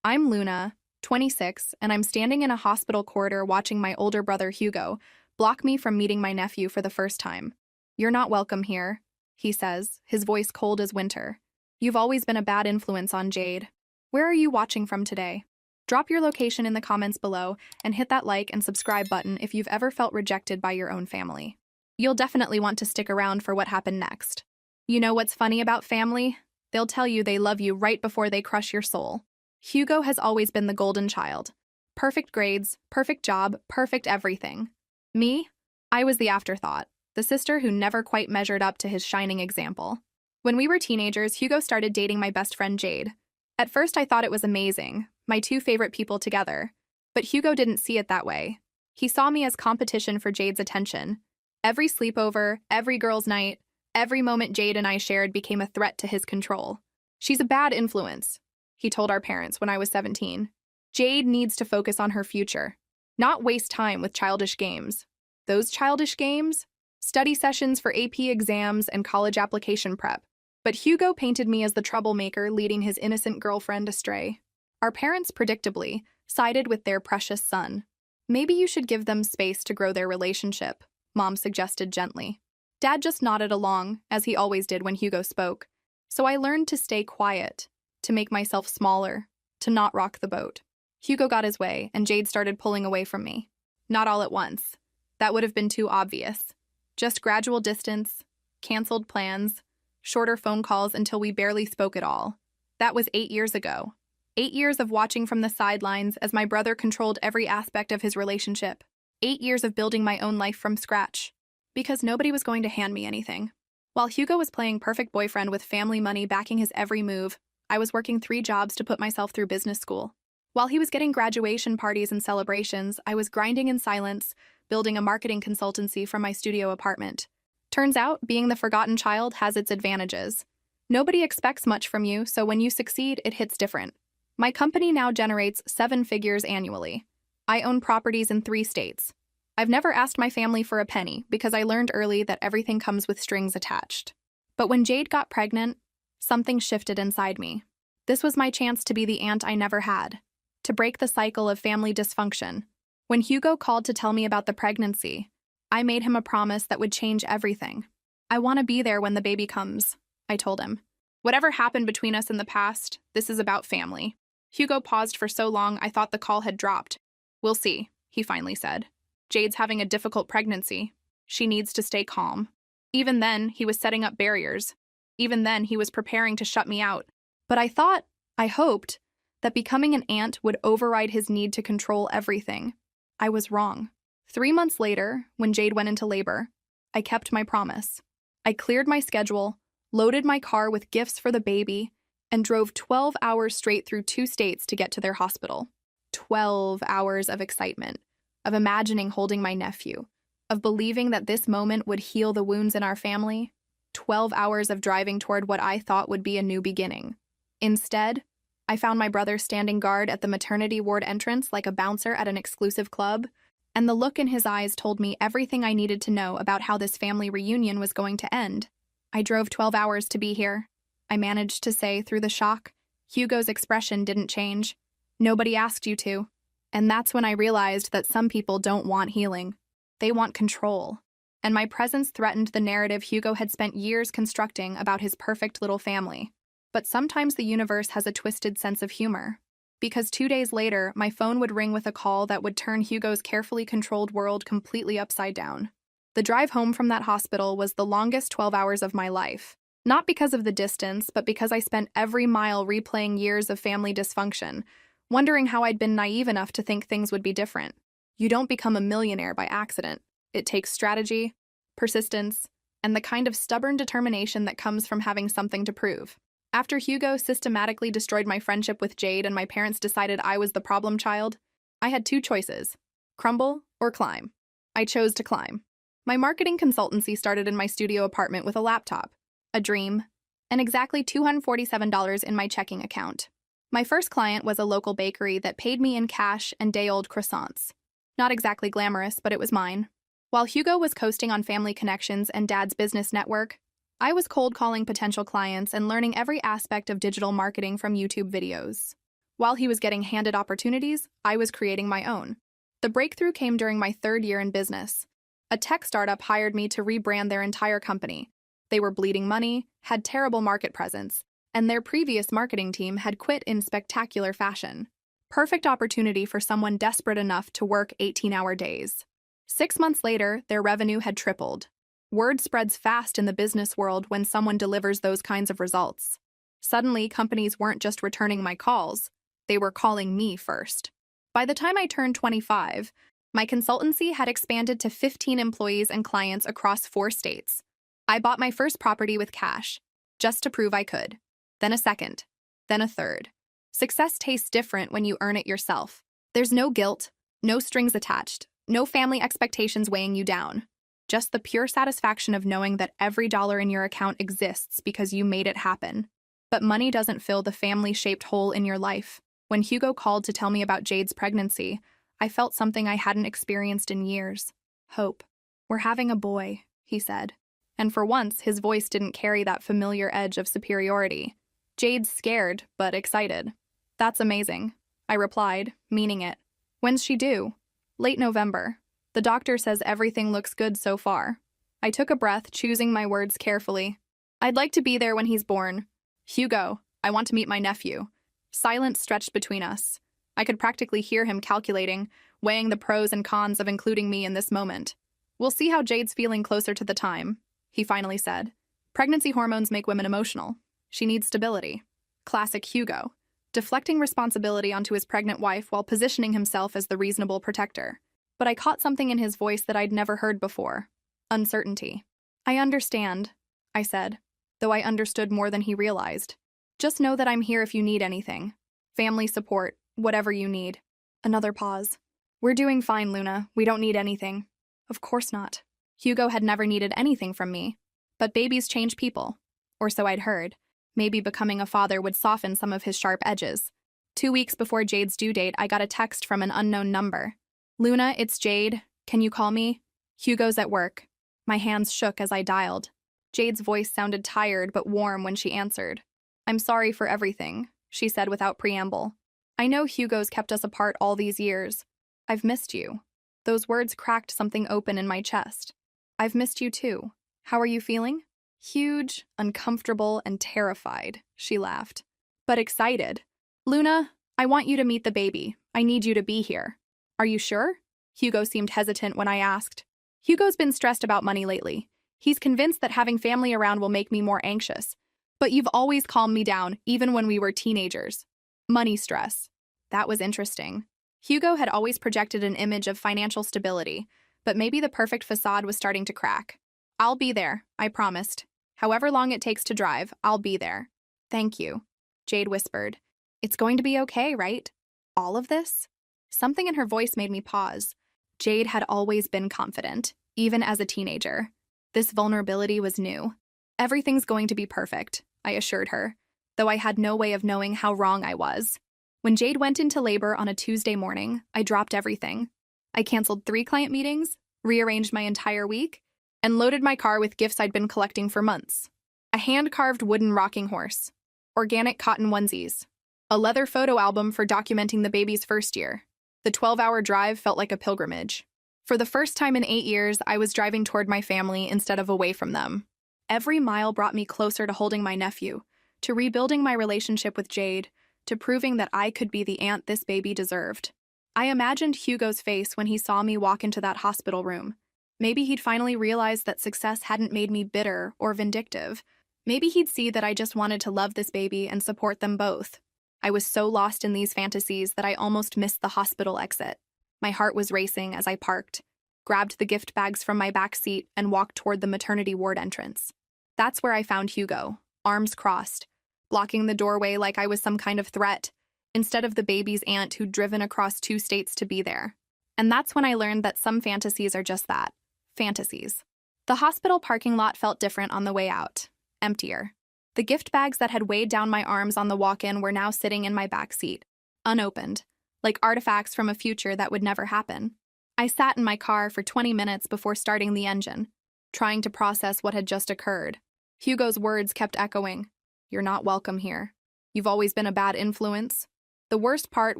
I'm Luna, 26, and I'm standing in a hospital corridor watching my older brother Hugo block me from meeting my nephew for the first time. "You're not welcome here," he says, his voice cold as winter. "You've always been a bad influence on Jade. Where are you watching from today?" Drop your location in the comments below and hit that like and subscribe button if you've ever felt rejected by your own family. You'll definitely want to stick around for what happened next. You know what's funny about family? They'll tell you they love you right before they crush your soul. Hugo has always been the golden child. Perfect grades, perfect job, perfect everything. Me? I was the afterthought, the sister who never quite measured up to his shining example. When we were teenagers, Hugo started dating my best friend Jade. At first, I thought it was amazing, my two favorite people together. But Hugo didn't see it that way. He saw me as competition for Jade's attention. Every sleepover, every girls' night, every moment Jade and I shared became a threat to his control. "She's a bad influence," he told our parents when I was 17. "Jade needs to focus on her future, not waste time with childish games." Those childish games? Study sessions for AP exams and college application prep. But Hugo painted me as the troublemaker leading his innocent girlfriend astray. Our parents, predictably, sided with their precious son. "Maybe you should give them space to grow their relationship," Mom suggested gently. Dad just nodded along, as he always did when Hugo spoke. So I learned to stay quiet, to make myself smaller, to not rock the boat. Hugo got his way, and Jade started pulling away from me. Not all at once. That would have been too obvious. Just gradual distance, canceled plans, shorter phone calls until we barely spoke at all. That was 8 years ago. 8 years of watching from the sidelines as my brother controlled every aspect of his relationship. 8 years of building my own life from scratch. Because nobody was going to hand me anything. While Hugo was playing perfect boyfriend with family money backing his every move, I was working 3 jobs to put myself through business school. While he was getting graduation parties and celebrations, I was grinding in silence, building a marketing consultancy from my studio apartment. Turns out, being the forgotten child has its advantages. Nobody expects much from you, so when you succeed, it hits different. My company now generates 7 figures annually. I own properties in 3 states. I've never asked my family for a penny because I learned early that everything comes with strings attached. But when Jade got pregnant, something shifted inside me. This was my chance to be the aunt I never had, to break the cycle of family dysfunction. When Hugo called to tell me about the pregnancy, I made him a promise that would change everything. "I want to be there when the baby comes," I told him. "Whatever happened between us in the past, this is about family." Hugo paused for so long I thought the call had dropped. "We'll see," he finally said. "Jade's having a difficult pregnancy. She needs to stay calm." Even then, he was setting up barriers. Even then, he was preparing to shut me out. But I hoped, that becoming an aunt would override his need to control everything. I was wrong. 3 months later, when Jade went into labor, I kept my promise. I cleared my schedule, loaded my car with gifts for the baby, and drove 12 hours straight through 2 states to get to their hospital. 12 hours of excitement, of imagining holding my nephew, of believing that this moment would heal the wounds in our family. 12 hours of driving toward what I thought would be a new beginning. Instead, I found my brother standing guard at the maternity ward entrance like a bouncer at an exclusive club, and the look in his eyes told me everything I needed to know about how this family reunion was going to end. "I drove 12 hours to be here," I managed to say through the shock. Hugo's expression didn't change. "Nobody asked you to." And that's when I realized that some people don't want healing. They want control. And my presence threatened the narrative Hugo had spent years constructing about his perfect little family. But sometimes the universe has a twisted sense of humor. Because 2 days later, my phone would ring with a call that would turn Hugo's carefully controlled world completely upside down. The drive home from that hospital was the longest 12 hours of my life. Not because of the distance, but because I spent every mile replaying years of family dysfunction, wondering how I'd been naive enough to think things would be different. You don't become a millionaire by accident. It takes strategy, persistence, and the kind of stubborn determination that comes from having something to prove. After Hugo systematically destroyed my friendship with Jade and my parents decided I was the problem child, I had 2 choices: crumble or climb. I chose to climb. My marketing consultancy started in my studio apartment with a laptop, a dream, and exactly $247 in my checking account. My first client was a local bakery that paid me in cash and day-old croissants. Not exactly glamorous, but it was mine. While Hugo was coasting on family connections and Dad's business network, I was cold calling potential clients and learning every aspect of digital marketing from YouTube videos. While he was getting handed opportunities, I was creating my own. The breakthrough came during my 3rd year in business. A tech startup hired me to rebrand their entire company. They were bleeding money, had terrible market presence, and their previous marketing team had quit in spectacular fashion. Perfect opportunity for someone desperate enough to work 18-hour days. 6 months later, their revenue had tripled. Word spreads fast in the business world when someone delivers those kinds of results. Suddenly, companies weren't just returning my calls, they were calling me first. By the time I turned 25, my consultancy had expanded to 15 employees and clients across 4 states. I bought my first property with cash, just to prove I could. Then a second, then a third. Success tastes different when you earn it yourself. There's no guilt, no strings attached, no family expectations weighing you down. Just the pure satisfaction of knowing that every dollar in your account exists because you made it happen. But money doesn't fill the family-shaped hole in your life. When Hugo called to tell me about Jade's pregnancy, I felt something I hadn't experienced in years. Hope. "We're having a boy," he said. And for once, his voice didn't carry that familiar edge of superiority. "Jade's scared, but excited." "That's amazing," I replied, meaning it. "When's she due?" "Late November. The doctor says everything looks good so far." I took a breath, choosing my words carefully. "I'd like to be there when he's born. Hugo, I want to meet my nephew." Silence stretched between us. I could practically hear him calculating, weighing the pros and cons of including me in this moment. "We'll see how Jade's feeling closer to the time," he finally said. "Pregnancy hormones make women emotional. She needs stability." Classic Hugo, deflecting responsibility onto his pregnant wife while positioning himself as the reasonable protector. But I caught something in his voice that I'd never heard before. Uncertainty. "I understand," I said, though I understood more than he realized. "Just know that I'm here if you need anything. Family support, whatever you need." Another pause. "We're doing fine, Luna. We don't need anything." Of course not. Hugo had never needed anything from me. But babies change people. Or so I'd heard. Maybe becoming a father would soften some of his sharp edges. 2 weeks before Jade's due date, I got a text from an unknown number. "Luna, it's Jade. Can you call me? Hugo's at work." My hands shook as I dialed. Jade's voice sounded tired but warm when she answered. "I'm sorry for everything," she said without preamble. "I know Hugo's kept us apart all these years. I've missed you." Those words cracked something open in my chest. "I've missed you too. How are you feeling?" "Huge, uncomfortable, and terrified," she laughed. "But excited. Luna, I want you to meet the baby. I need you to be here." "Are you sure?" Hugo seemed hesitant when I asked. Hugo's been stressed about money lately. He's convinced that having family around will make me more anxious. "But you've always calmed me down, even when we were teenagers." Money stress. That was interesting. Hugo had always projected an image of financial stability, but maybe the perfect facade was starting to crack. "I'll be there," I promised. "However long it takes to drive, I'll be there." "Thank you," Jade whispered. "It's going to be okay, right? All of this?" Something in her voice made me pause. Jade had always been confident, even as a teenager. This vulnerability was new. "Everything's going to be perfect," I assured her, though I had no way of knowing how wrong I was. When Jade went into labor on a Tuesday morning, I dropped everything. I canceled 3 client meetings, rearranged my entire week, and loaded my car with gifts I'd been collecting for months. A hand-carved wooden rocking horse, organic cotton onesies, a leather photo album for documenting the baby's first year. The 12-hour drive felt like a pilgrimage. For the first time in 8 years, I was driving toward my family instead of away from them. Every mile brought me closer to holding my nephew, to rebuilding my relationship with Jade, to proving that I could be the aunt this baby deserved. I imagined Hugo's face when he saw me walk into that hospital room. Maybe he'd finally realize that success hadn't made me bitter or vindictive. Maybe he'd see that I just wanted to love this baby and support them both. I was so lost in these fantasies that I almost missed the hospital exit. My heart was racing as I parked, grabbed the gift bags from my back seat, and walked toward the maternity ward entrance. That's where I found Hugo, arms crossed, blocking the doorway like I was some kind of threat, instead of the baby's aunt who'd driven across 2 states to be there. And that's when I learned that some fantasies are just that, fantasies. The hospital parking lot felt different on the way out, emptier. The gift bags that had weighed down my arms on the walk-in were now sitting in my back seat, unopened, like artifacts from a future that would never happen. I sat in my car for 20 minutes before starting the engine, trying to process what had just occurred. Hugo's words kept echoing. "You're not welcome here. You've always been a bad influence." The worst part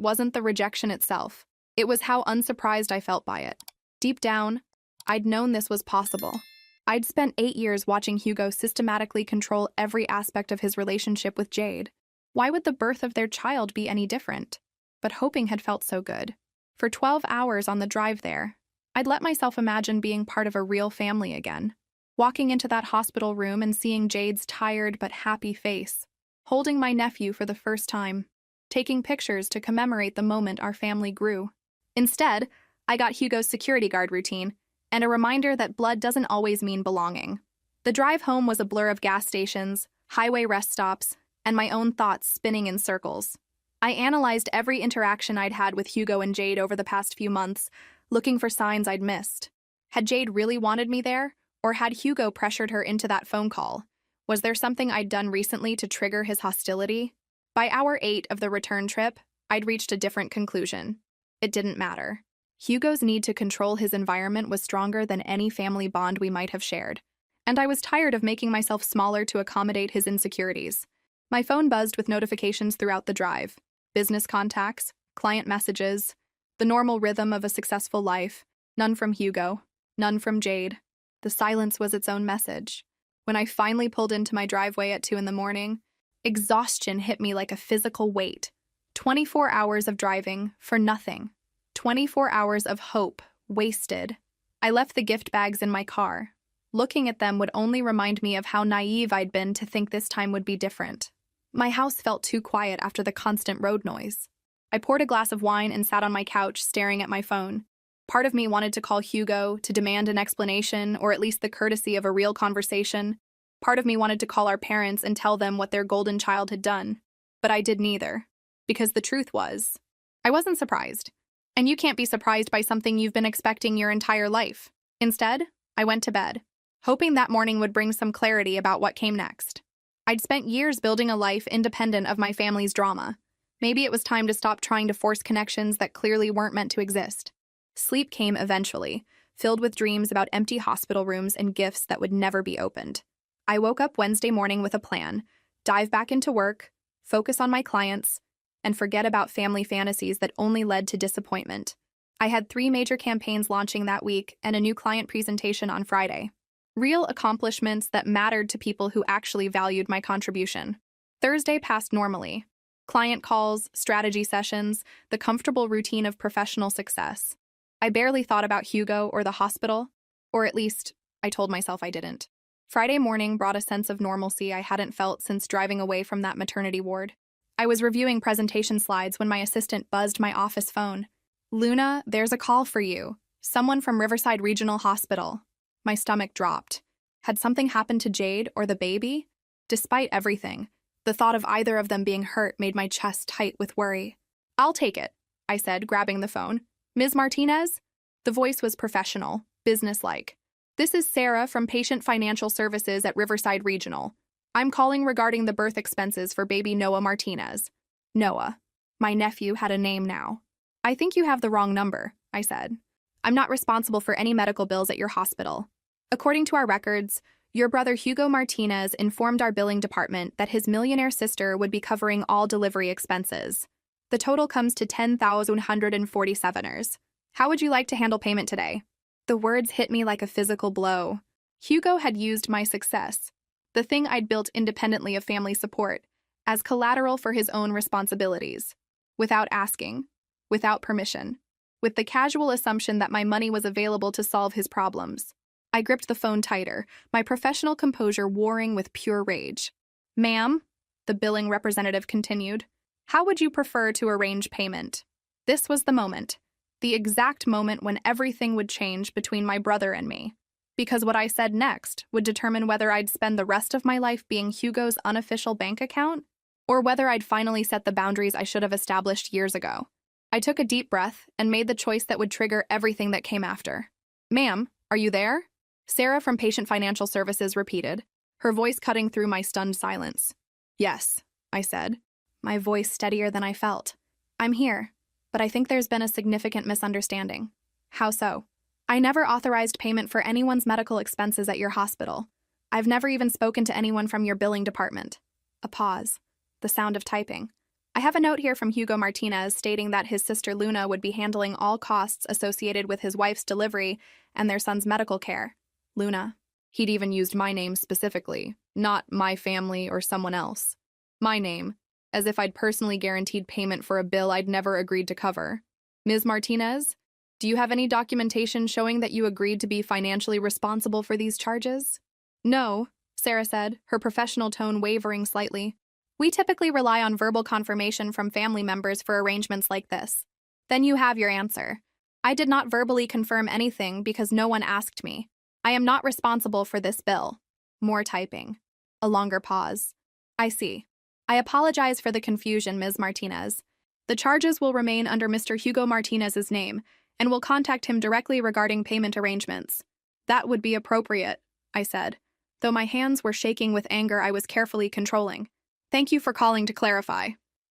wasn't the rejection itself. It was how unsurprised I felt by it. Deep down, I'd known this was possible. I'd spent 8 years watching Hugo systematically control every aspect of his relationship with Jade. Why would the birth of their child be any different? But hoping had felt so good. For 12 hours on the drive there, I'd let myself imagine being part of a real family again. Walking into that hospital room and seeing Jade's tired but happy face. Holding my nephew for the first time. Taking pictures to commemorate the moment our family grew. Instead, I got Hugo's security guard routine and a reminder that blood doesn't always mean belonging. The drive home was a blur of gas stations, highway rest stops, and my own thoughts spinning in circles. I analyzed every interaction I'd had with Hugo and Jade over the past few months, looking for signs I'd missed. Had Jade really wanted me there, or had Hugo pressured her into that phone call? Was there something I'd done recently to trigger his hostility? By hour 8 of the return trip, I'd reached a different conclusion. It didn't matter. Hugo's need to control his environment was stronger than any family bond we might have shared, and I was tired of making myself smaller to accommodate his insecurities. My phone buzzed with notifications throughout the drive. Business contacts, client messages, the normal rhythm of a successful life. None from Hugo, none from Jade. The silence was its own message. When I finally pulled into my driveway at 2 in the morning, exhaustion hit me like a physical weight. 24 hours of driving for nothing. 24 hours of hope wasted. I left the gift bags in my car. Looking at them would only remind me of how naive I'd been to think this time would be different. My house felt too quiet after the constant road noise. I poured a glass of wine and sat on my couch staring at my phone. Part of me wanted to call Hugo to demand an explanation or at least the courtesy of a real conversation. Part of me wanted to call our parents and tell them what their golden child had done. But I did neither. Because the truth was, I wasn't surprised. And you can't be surprised by something you've been expecting your entire life. Instead, I went to bed, hoping that morning would bring some clarity about what came next. I'd spent years building a life independent of my family's drama. Maybe it was time to stop trying to force connections that clearly weren't meant to exist. Sleep came eventually, filled with dreams about empty hospital rooms and gifts that would never be opened. I woke up Wednesday morning with a plan: dive back into work, focus on my clients, and forget about family fantasies that only led to disappointment. I had 3 major campaigns launching that week and a new client presentation on Friday. Real accomplishments that mattered to people who actually valued my contribution. Thursday passed normally. Client calls, strategy sessions, the comfortable routine of professional success. I barely thought about Hugo or the hospital, or at least, I told myself I didn't. Friday morning brought a sense of normalcy I hadn't felt since driving away from that maternity ward. I was reviewing presentation slides when my assistant buzzed my office phone. "Luna, there's a call for you. Someone from Riverside Regional Hospital." My stomach dropped. Had something happened to Jade or the baby? Despite everything, the thought of either of them being hurt made my chest tight with worry. "I'll take it," I said, grabbing the phone. "Ms. Martinez?" The voice was professional, businesslike. "This is Sarah from Patient Financial Services at Riverside Regional. I'm calling regarding the birth expenses for baby Noah Martinez." Noah. My nephew had a name now. "I think you have the wrong number," I said. "I'm not responsible for any medical bills at your hospital. According to our records, your brother Hugo Martinez informed our billing department that his millionaire sister would be covering all delivery expenses. The total comes to $10,147. How would you like to handle payment today?" The words hit me like a physical blow. Hugo had used my success, the thing I'd built independently of family support, as collateral for his own responsibilities. Without asking, without permission, with the casual assumption that my money was available to solve his problems. I gripped the phone tighter, my professional composure warring with pure rage. "Ma'am," the billing representative continued, "how would you prefer to arrange payment?" This was the moment, the exact moment when everything would change between my brother and me. Because what I said next would determine whether I'd spend the rest of my life being Hugo's unofficial bank account, or whether I'd finally set the boundaries I should have established years ago. I took a deep breath and made the choice that would trigger everything that came after. "Ma'am, are you there?" Sarah from Patient Financial Services repeated, her voice cutting through my stunned silence. "Yes," I said, my voice steadier than I felt. "I'm here, but I think there's been a significant misunderstanding." "How so?" "I never authorized payment for anyone's medical expenses at your hospital. I've never even spoken to anyone from your billing department." A pause, the sound of typing. I have a note here from Hugo Martinez stating that his sister Luna would be handling all costs associated with his wife's delivery and their son's medical care. Luna. He'd even used my name specifically, not my family or someone else. My name, as if I'd personally guaranteed payment for a bill I'd never agreed to cover. Ms. Martinez, do you have any documentation showing that you agreed to be financially responsible for these charges? No, Sarah said, her professional tone wavering slightly. We typically rely on verbal confirmation from family members for arrangements like this. Then you have your answer. I did not verbally confirm anything because no one asked me. I am not responsible for this bill. More typing. A longer pause. I see. I apologize for the confusion, Ms. Martinez. The charges will remain under Mr. Hugo Martinez's name, and will contact him directly regarding payment arrangements. That would be appropriate, I said. Though my hands were shaking with anger I was carefully controlling. Thank you for calling to clarify.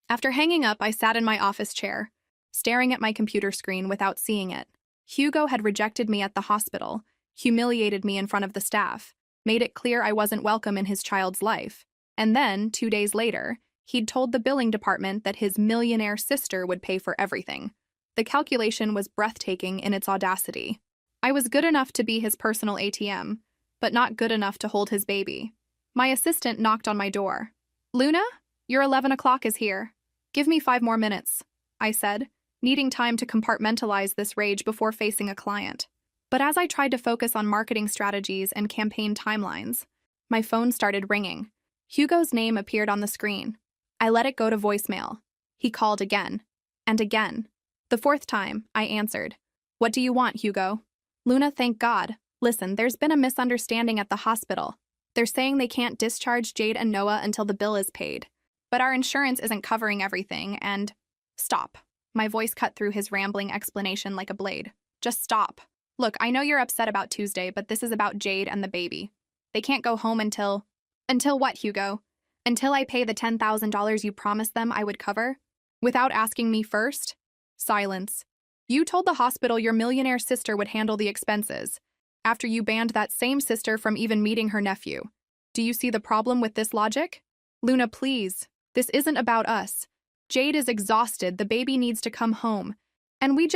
After hanging up, I sat in my office chair, staring at my computer screen without seeing it. Hugo had rejected me at the hospital, humiliated me in front of the staff, made it clear I wasn't welcome in his child's life. And then, 2 days later, he'd told the billing department that his millionaire sister would pay for everything. The calculation was breathtaking in its audacity. I was good enough to be his personal ATM, but not good enough to hold his baby. My assistant knocked on my door. Luna, your 11 o'clock is here. Give me 5 more minutes, I said, needing time to compartmentalize this rage before facing a client. But as I tried to focus on marketing strategies and campaign timelines, my phone started ringing. Hugo's name appeared on the screen. I let it go to voicemail. He called again. And again. The 4th time, I answered. What do you want, Hugo? Luna, thank God. Listen, there's been a misunderstanding at the hospital. They're saying they can't discharge Jade and Noah until the bill is paid. But our insurance isn't covering everything, and… Stop. My voice cut through his rambling explanation like a blade. Just stop. Look, I know you're upset about Tuesday, but this is about Jade and the baby. They can't go home until… Until what, Hugo? Until I pay the $10,000 you promised them I would cover? Without asking me first? Silence. You told the hospital your millionaire sister would handle the expenses, after you banned that same sister from even meeting her nephew. Do you see the problem with this logic? Luna, please. This isn't about us. Jade is exhausted, the baby needs to come home. And you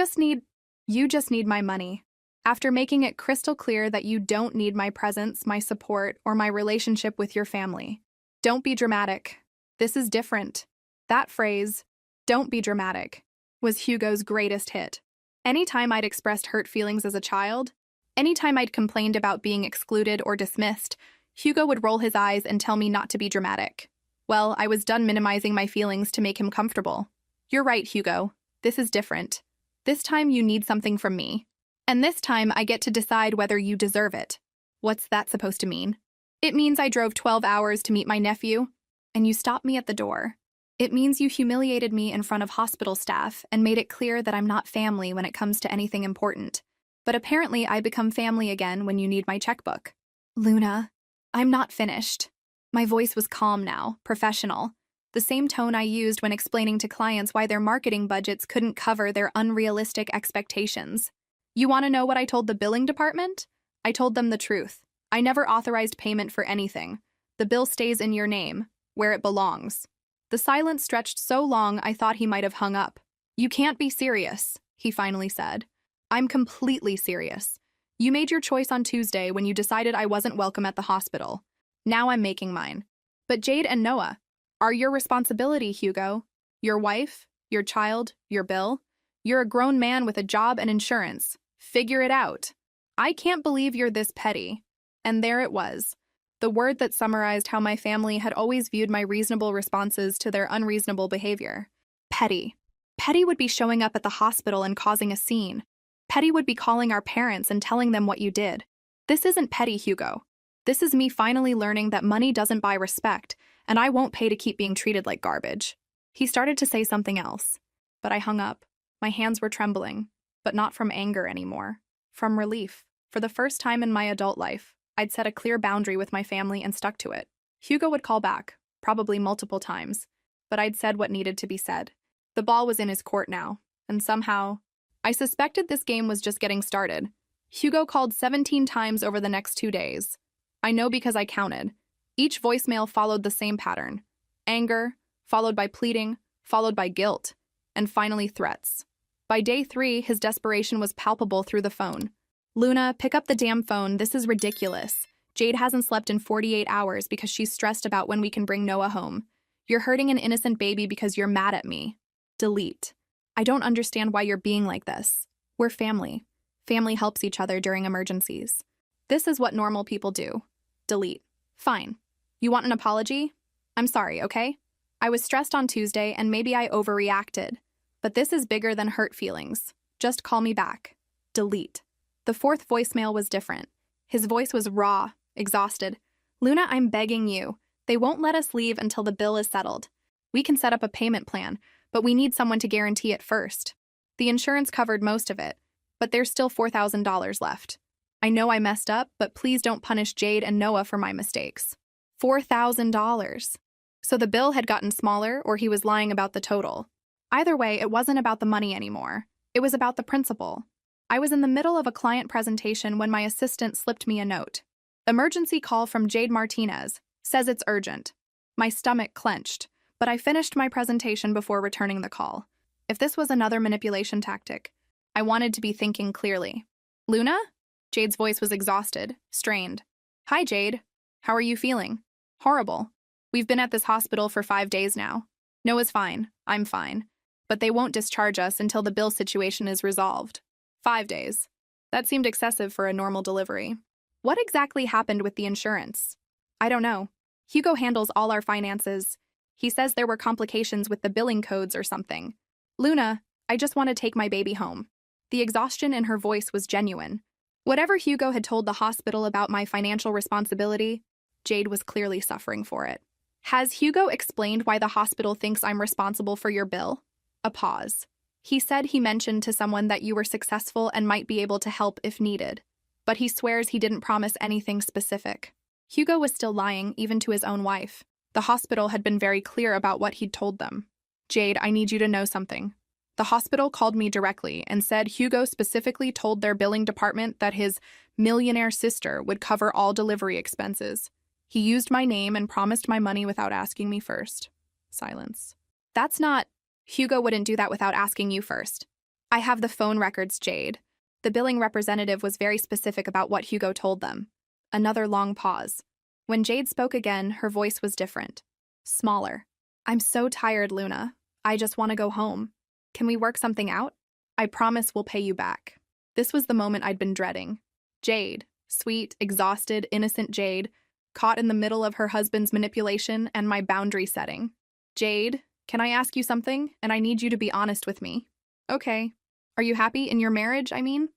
just need my money. After making it crystal clear that you don't need my presence, my support, or my relationship with your family. Don't be dramatic. This is different. That phrase, don't be dramatic, was Hugo's greatest hit. Anytime I'd expressed hurt feelings as a child, anytime I'd complained about being excluded or dismissed, Hugo would roll his eyes and tell me not to be dramatic. Well, I was done minimizing my feelings to make him comfortable. You're right, Hugo. This is different. This time you need something from me. And this time I get to decide whether you deserve it. What's that supposed to mean? It means I drove 12 hours to meet my nephew, and you stopped me at the door. It means you humiliated me in front of hospital staff and made it clear that I'm not family when it comes to anything important. But apparently I become family again when you need my checkbook. Luna, I'm not finished. My voice was calm now, professional. The same tone I used when explaining to clients why their marketing budgets couldn't cover their unrealistic expectations. You want to know what I told the billing department? I told them the truth. I never authorized payment for anything. The bill stays in your name, where it belongs. The silence stretched so long I thought he might have hung up. You can't be serious, he finally said. I'm completely serious. You made your choice on Tuesday when you decided I wasn't welcome at the hospital. Now I'm making mine. But Jade and Noah are your responsibility, Hugo. Your wife, your child, your bill. You're a grown man with a job and insurance. Figure it out. I can't believe you're this petty. And there it was. The word that summarized how my family had always viewed my reasonable responses to their unreasonable behavior. Petty. Petty would be showing up at the hospital and causing a scene. Petty would be calling our parents and telling them what you did. This isn't petty, Hugo. This is me finally learning that money doesn't buy respect, and I won't pay to keep being treated like garbage. He started to say something else, but I hung up. My hands were trembling, but not from anger anymore. From relief. For the first time in my adult life, I'd set a clear boundary with my family and stuck to it. Hugo would call back, probably multiple times, but I'd said what needed to be said. The ball was in his court now, and somehow, I suspected this game was just getting started. Hugo called 17 times over the next 2 days. I know because I counted. Each voicemail followed the same pattern. Anger, followed by pleading, followed by guilt, and finally threats. By day 3, his desperation was palpable through the phone. Luna, pick up the damn phone. This is ridiculous. Jade hasn't slept in 48 hours because she's stressed about when we can bring Noah home. You're hurting an innocent baby because you're mad at me. Delete. I don't understand why you're being like this. We're family. Family helps each other during emergencies. This is what normal people do. Delete. Fine. You want an apology? I'm sorry, okay? I was stressed on Tuesday and maybe I overreacted. But this is bigger than hurt feelings. Just call me back. Delete. The 4th voicemail was different. His voice was raw, exhausted. Luna, I'm begging you. They won't let us leave until the bill is settled. We can set up a payment plan, but we need someone to guarantee it first. The insurance covered most of it, but there's still $4,000 left. I know I messed up, but please don't punish Jade and Noah for my mistakes. $4,000. So the bill had gotten smaller, or he was lying about the total. Either way, it wasn't about the money anymore. It was about the principle. I was in the middle of a client presentation when my assistant slipped me a note. Emergency call from Jade Martinez. Says it's urgent. My stomach clenched, but I finished my presentation before returning the call. If this was another manipulation tactic, I wanted to be thinking clearly. Luna? Jade's voice was exhausted, strained. Hi, Jade. How are you feeling? Horrible. We've been at this hospital for 5 days now. Noah's fine. I'm fine. But they won't discharge us until the bill situation is resolved. 5 days. That seemed excessive for a normal delivery. What exactly happened with the insurance? I don't know. Hugo handles all our finances. He says there were complications with the billing codes or something. Luna, I just want to take my baby home. The exhaustion in her voice was genuine. Whatever Hugo had told the hospital about my financial responsibility, Jade was clearly suffering for it. Has Hugo explained why the hospital thinks I'm responsible for your bill? A pause. He said he mentioned to someone that you were successful and might be able to help if needed, but he swears he didn't promise anything specific. Hugo was still lying, even to his own wife. The hospital had been very clear about what he'd told them. Jade, I need you to know something. The hospital called me directly and said Hugo specifically told their billing department that his millionaire sister would cover all delivery expenses. He used my name and promised my money without asking me first. Silence. That's not... Hugo wouldn't do that without asking you first. I have the phone records, Jade. The billing representative was very specific about what Hugo told them. Another long pause. When Jade spoke again, her voice was different. Smaller. I'm so tired, Luna. I just want to go home. Can we work something out? I promise we'll pay you back. This was the moment I'd been dreading. Jade, sweet, exhausted, innocent Jade, caught in the middle of her husband's manipulation and my boundary setting. Jade, can I ask you something? And I need you to be honest with me. Okay. Are you happy in your marriage, I mean?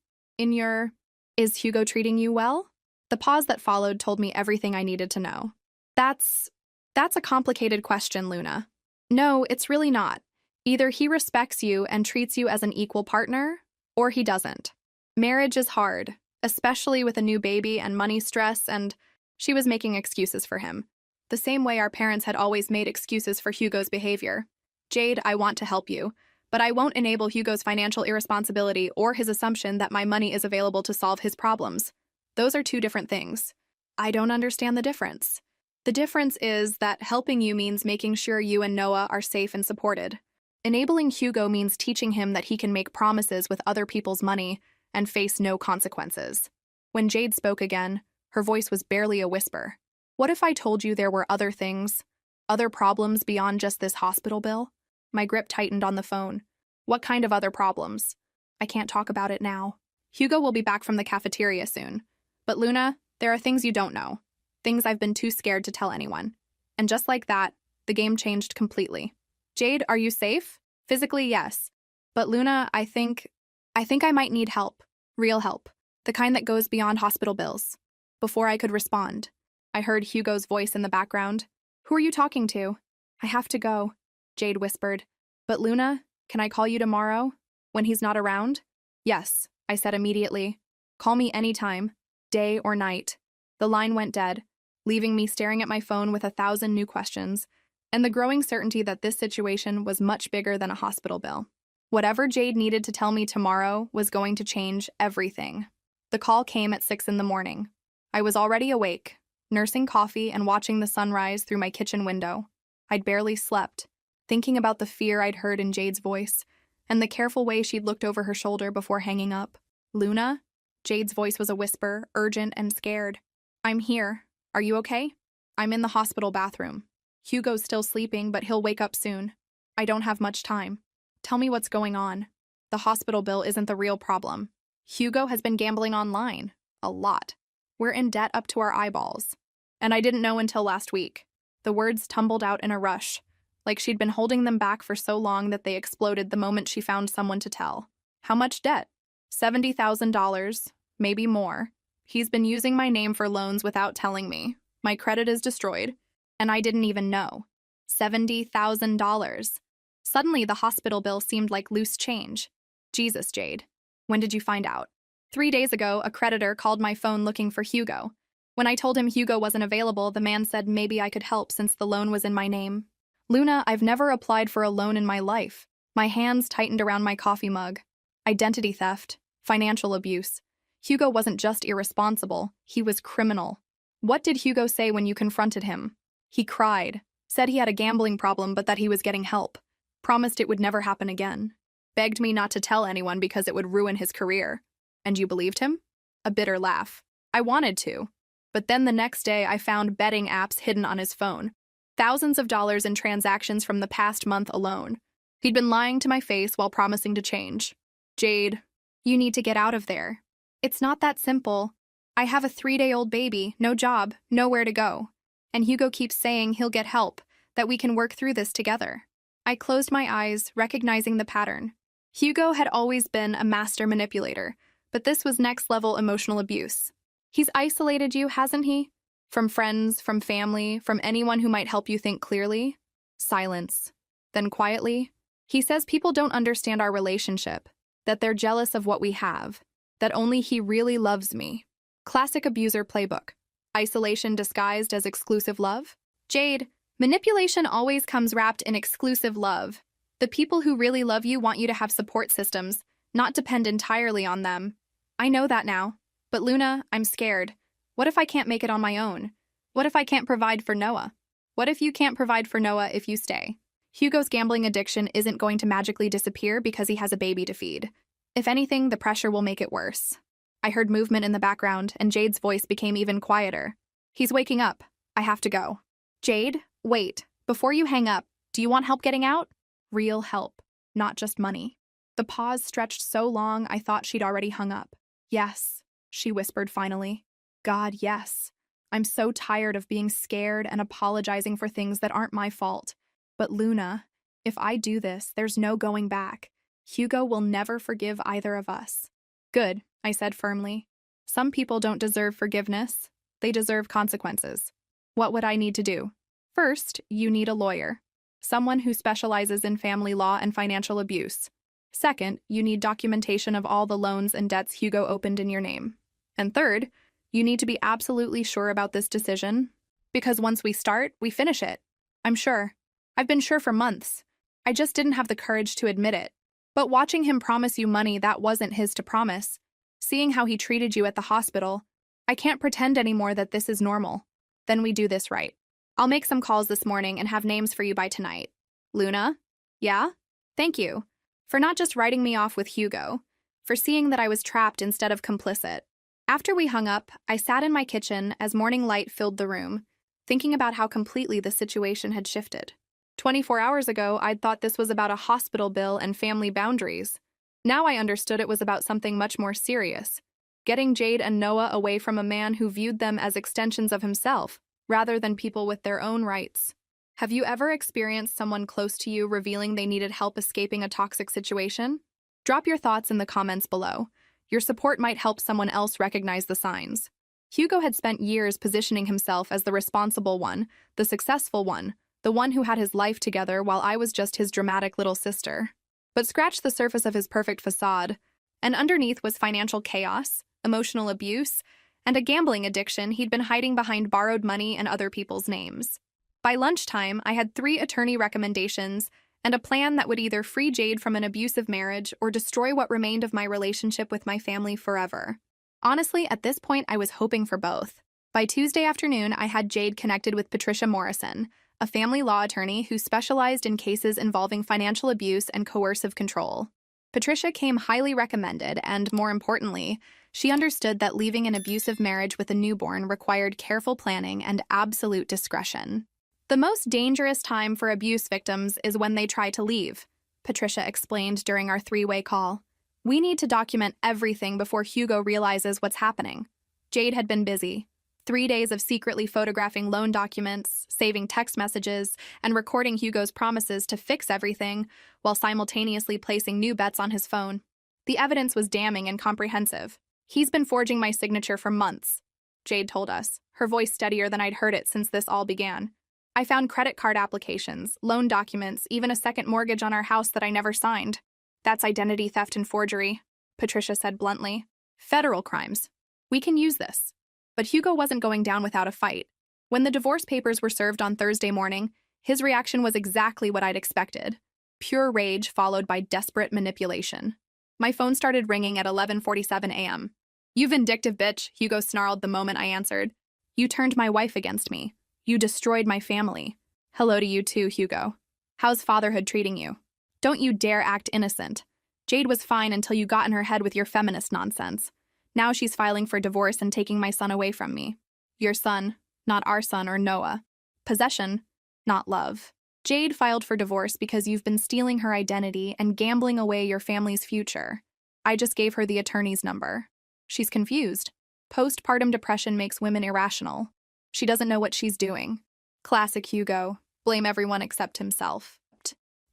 Is Hugo treating you well? The pause that followed told me everything I needed to know. That's a complicated question, Luna. No, it's really not. Either he respects you and treats you as an equal partner, or he doesn't. Marriage is hard, especially with a new baby and money stress, and she was making excuses for him. The same way our parents had always made excuses for Hugo's behavior. Jade, I want to help you, but I won't enable Hugo's financial irresponsibility or his assumption that my money is available to solve his problems. Those are two different things. I don't understand the difference. The difference is that helping you means making sure you and Noah are safe and supported. Enabling Hugo means teaching him that he can make promises with other people's money and face no consequences. When Jade spoke again, her voice was barely a whisper. What if I told you there were other things, other problems beyond just this hospital bill? My grip tightened on the phone. What kind of other problems? I can't talk about it now. Hugo will be back from the cafeteria soon. But Luna, there are things you don't know. Things I've been too scared to tell anyone. And just like that, the game changed completely. Jade, are you safe? Physically, yes. But Luna, I think I might need help. Real help. The kind that goes beyond hospital bills. Before I could respond, I heard Hugo's voice in the background. Who are you talking to? I have to go, Jade whispered. But Luna, can I call you tomorrow? When he's not around? Yes, I said immediately. Call me anytime, day or night. The line went dead, leaving me staring at my phone with 1,000 new questions, and the growing certainty that this situation was much bigger than a hospital bill. Whatever Jade needed to tell me tomorrow was going to change everything. The call came at 6 in the morning. I was already awake, nursing coffee and watching the sunrise through my kitchen window. I'd barely slept. thinking about the fear I'd heard in Jade's voice, and the careful way she'd looked over her shoulder before hanging up. "Luna?" Jade's voice was a whisper, urgent and scared. "I'm here. Are you okay?" "I'm in the hospital bathroom. Hugo's still sleeping, but he'll wake up soon. I don't have much time." "Tell me what's going on." "The hospital bill isn't the real problem. Hugo has been gambling online. A lot. We're in debt up to our eyeballs. And I didn't know until last week." The words tumbled out in a rush, like she'd been holding them back for so long that they exploded the moment she found someone to tell. "How much debt?" $70,000, maybe more. He's been using my name for loans without telling me. My credit is destroyed, and I didn't even know. $70,000. Suddenly, the hospital bill seemed like loose change. "Jesus, Jade. When did you find out?" 3 days ago, a creditor called my phone looking for Hugo. When I told him Hugo wasn't available, the man said maybe I could help since the loan was in my name. "Luna, I've never applied for a loan in my life." My hands tightened around my coffee mug. Identity theft, financial abuse. Hugo wasn't just irresponsible, he was criminal. "What did Hugo say when you confronted him?" "He cried, said he had a gambling problem but that he was getting help. Promised it would never happen again. Begged me not to tell anyone because it would ruin his career." "And you believed him?" A bitter laugh. "I wanted to. But then the next day I found betting apps hidden on his phone. Thousands of dollars in transactions from the past month alone. He'd been lying to my face while promising to change." "Jade, you need to get out of there." "It's not that simple. I have a 3-day-old baby, no job, nowhere to go. And Hugo keeps saying he'll get help, that we can work through this together." I closed my eyes, recognizing the pattern. Hugo had always been a master manipulator, but this was next-level emotional abuse. "He's isolated you, hasn't he? From friends, from family, from anyone who might help you think clearly?" Silence. Then quietly, "He says people don't understand our relationship, that they're jealous of what we have, that only he really loves me." Classic abuser playbook. Isolation disguised as exclusive love? Jade, manipulation always comes wrapped in exclusive love. The people who really love you want you to have support systems, not depend entirely on them. I know that now. But Luna, I'm scared. What if I can't make it on my own? What if I can't provide for Noah? What if you can't provide for Noah if you stay? Hugo's gambling addiction isn't going to magically disappear because he has a baby to feed. If anything, the pressure will make it worse. I heard movement in the background, and Jade's voice became even quieter. "He's waking up. I have to go." "Jade, wait. Before you hang up, do you want help getting out?" Real help, not just money. The pause stretched so long I thought she'd already hung up. "Yes," she whispered finally. "God, yes. I'm so tired of being scared and apologizing for things that aren't my fault. But Luna, if I do this, there's no going back. Hugo will never forgive either of us." "Good," I said firmly. "Some people don't deserve forgiveness. They deserve consequences." "What would I need to do?" "First, you need a lawyer. Someone who specializes in family law and financial abuse. Second, you need documentation of all the loans and debts Hugo opened in your name. And third, you need to be absolutely sure about this decision, because once we start, we finish it. I'm sure. I've been sure for months. I just didn't have the courage to admit it. But watching him promise you money that wasn't his to promise, seeing how he treated you at the hospital, I can't pretend anymore that this is normal. Then we do this right. I'll make some calls this morning and have names for you by tonight." "Luna?" "Yeah? Thank you. For not just writing me off with Hugo. For seeing that I was trapped instead of complicit." After we hung up, I sat in my kitchen as morning light filled the room, thinking about how completely the situation had shifted. 24 hours ago, I'd thought this was about a hospital bill and family boundaries. Now I understood it was about something much more serious. Getting Jade and Noah away from a man who viewed them as extensions of himself, rather than people with their own rights. Have you ever experienced someone close to you revealing they needed help escaping a toxic situation? Drop your thoughts in the comments below. Your support might help someone else recognize the signs. Hugo had spent years positioning himself as the responsible one, the successful one, the one who had his life together while I was just his dramatic little sister. But scratch the surface of his perfect facade, and underneath was financial chaos, emotional abuse, and a gambling addiction he'd been hiding behind borrowed money and other people's names. By lunchtime, I had 3 attorney recommendations and a plan that would either free Jade from an abusive marriage or destroy what remained of my relationship with my family forever. Honestly, at this point, I was hoping for both. By Tuesday afternoon, I had Jade connected with Patricia Morrison, a family law attorney who specialized in cases involving financial abuse and coercive control. Patricia came highly recommended, and more importantly, she understood that leaving an abusive marriage with a newborn required careful planning and absolute discretion. The most dangerous time for abuse victims is when they try to leave, Patricia explained during our three-way call. We need to document everything before Hugo realizes what's happening. Jade had been busy. 3 days of secretly photographing loan documents, saving text messages, and recording Hugo's promises to fix everything, while simultaneously placing new bets on his phone. The evidence was damning and comprehensive. He's been forging my signature for months, Jade told us, her voice steadier than I'd heard it since this all began. I found credit card applications, loan documents, even a second mortgage on our house that I never signed. That's identity theft and forgery, Patricia said bluntly. Federal crimes. We can use this. But Hugo wasn't going down without a fight. When the divorce papers were served on Thursday morning, his reaction was exactly what I'd expected. Pure rage followed by desperate manipulation. My phone started ringing at 11:47 a.m. You vindictive bitch, Hugo snarled the moment I answered. You turned my wife against me. You destroyed my family. Hello to you too, Hugo. How's fatherhood treating you? Don't you dare act innocent. Jade was fine until you got in her head with your feminist nonsense. Now she's filing for divorce and taking my son away from me. Your son, not our son or Noah. Possession, not love. Jade filed for divorce because you've been stealing her identity and gambling away your family's future. I just gave her the attorney's number. She's confused. Postpartum depression makes women irrational. She doesn't know what she's doing. Classic Hugo. Blame everyone except himself.